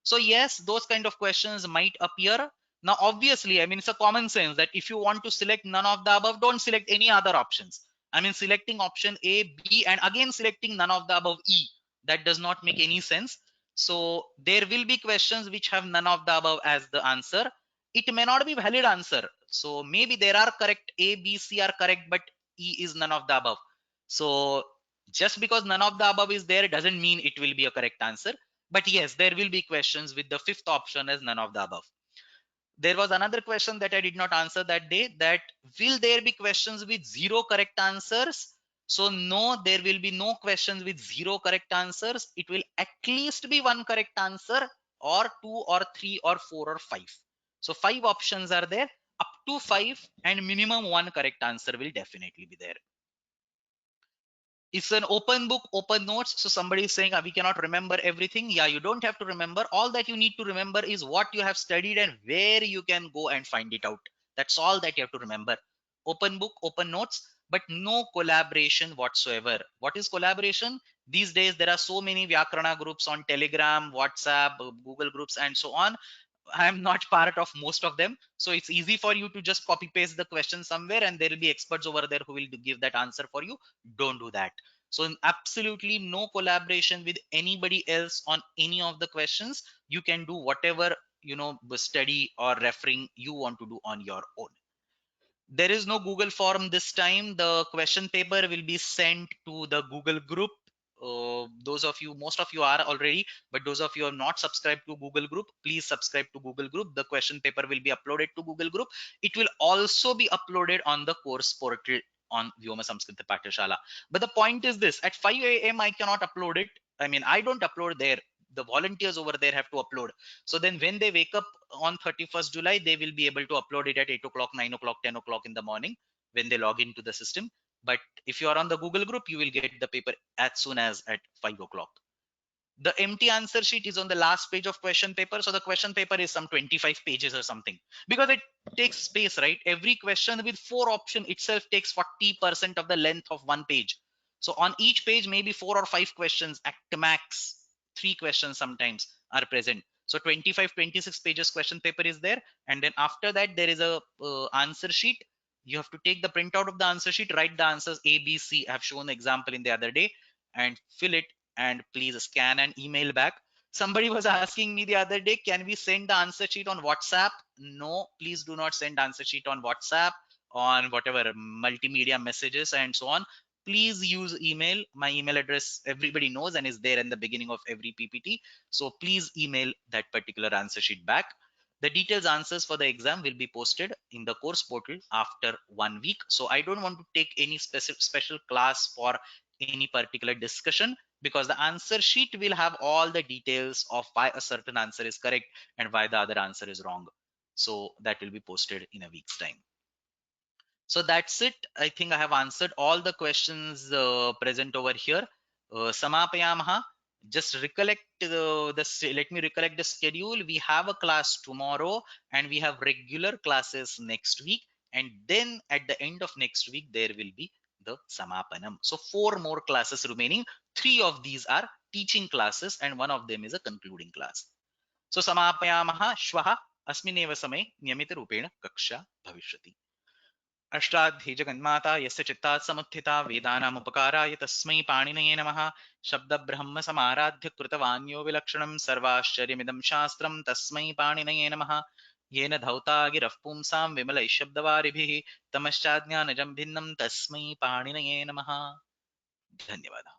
Speaker 1: So yes, those kind of questions might appear. Now, obviously, I mean, it's a common sense that if you want to select none of the above, don't select any other options. I mean, selecting option A, B, and again selecting none of the above, E. That does not make any sense. So there will be questions which have none of the above as the answer. It may not be valid answer. So maybe there are correct A, B, C are correct, but E is none of the above. So just because none of the above is there doesn't mean it will be a correct answer. But yes, there will be questions with the fifth option as none of the above. There was another question that I did not answer that day, that will there be questions with zero correct answers? So no, there will be no questions with zero correct answers. It will at least be one correct answer, or two or three or four or five. So five options are there, up to five, and minimum one correct answer will definitely be there. It's an open book, open notes. So somebody is saying, we cannot remember everything. Yeah, you don't have to remember. All that you need to remember is what you have studied and where you can go and find it out. That's all that you have to remember. Open book, open notes, but no collaboration whatsoever. What is collaboration? These days there are so many Vyakarana groups on Telegram, WhatsApp, Google groups, and so on. I am not part of most of them, so it's easy for you to just copy paste the question somewhere and there will be experts over there who will give that answer for you. Don't do that. So absolutely no collaboration with anybody else on any of the questions. You can do whatever study or referring you want to do on your own. There is no Google form this time. The question paper will be sent to the Google group. Those of you, most of you are already, but those of you are not subscribed to Google group, please subscribe to Google group. The question paper will be uploaded to Google group. It will also be uploaded on the course portal on Vyoma Samskrita Pathshala. But the point is this: at 5 a.m. I cannot upload it. I mean, I don't upload there. The volunteers over there have to upload. So then when they wake up on 31st July, they will be able to upload it at 8 o'clock, 9 o'clock, 10 o'clock in the morning when they log into the system. But if you are on the Google group, you will get the paper as soon as at 5 o'clock. The empty answer sheet is on the last page of question paper. So the question paper is some 25 pages or something, because it takes space, right? Every question with four option itself takes 40% of the length of one page. So on each page, maybe four or five questions at max, three questions sometimes are present. So 25, 26 pages question paper is there. And then after that, there is a answer sheet. You have to take the printout of the answer sheet, write the answers A, B, C. I have shown the example in the other day, and fill it, and please scan and email back. Somebody was asking me the other day, can we send the answer sheet on WhatsApp? No, please do not send answer sheet on WhatsApp, on whatever multimedia messages and so on. Please use email. My email address everybody knows and is there in the beginning of every PPT. So please email that particular answer sheet back. The details answers for the exam will be posted in the course portal after 1 week. So I don't want to take any special class for any particular discussion, because the answer sheet will have all the details of why a certain answer is correct and why the other answer is wrong. So that will be posted in a week's time. So that's it. I think I have answered all the questions present over here. Samapayamaha. Just recollect let me recollect the schedule. We have a class tomorrow and we have regular classes next week, and then at the end of next week there will be the samapanam. So four more classes remaining. Three of these are teaching classes and one of them is a concluding class. So समापयामः श्वः अस्मिन्नेव समये नियमितरूपेण कक्षा भविष्यति. अष्टाध्यै जगन्माता यस्य चित्तात् समुत्थिता वेदानामुपकाराय तस्मै पाणिनये नमः. शब्दब्रह्म समाराध्य कृतवान्यो विलक्षणं सर्वाश्चर्यमिदं शास्त्रं तस्मै पाणिनये नमः. येन धौता गिरः पुंसां विमलैः शब्दवारिभिः तमश्चाज्ञानजं भिन्नं तस्मै पाणिनये नमः. धन्यवादः.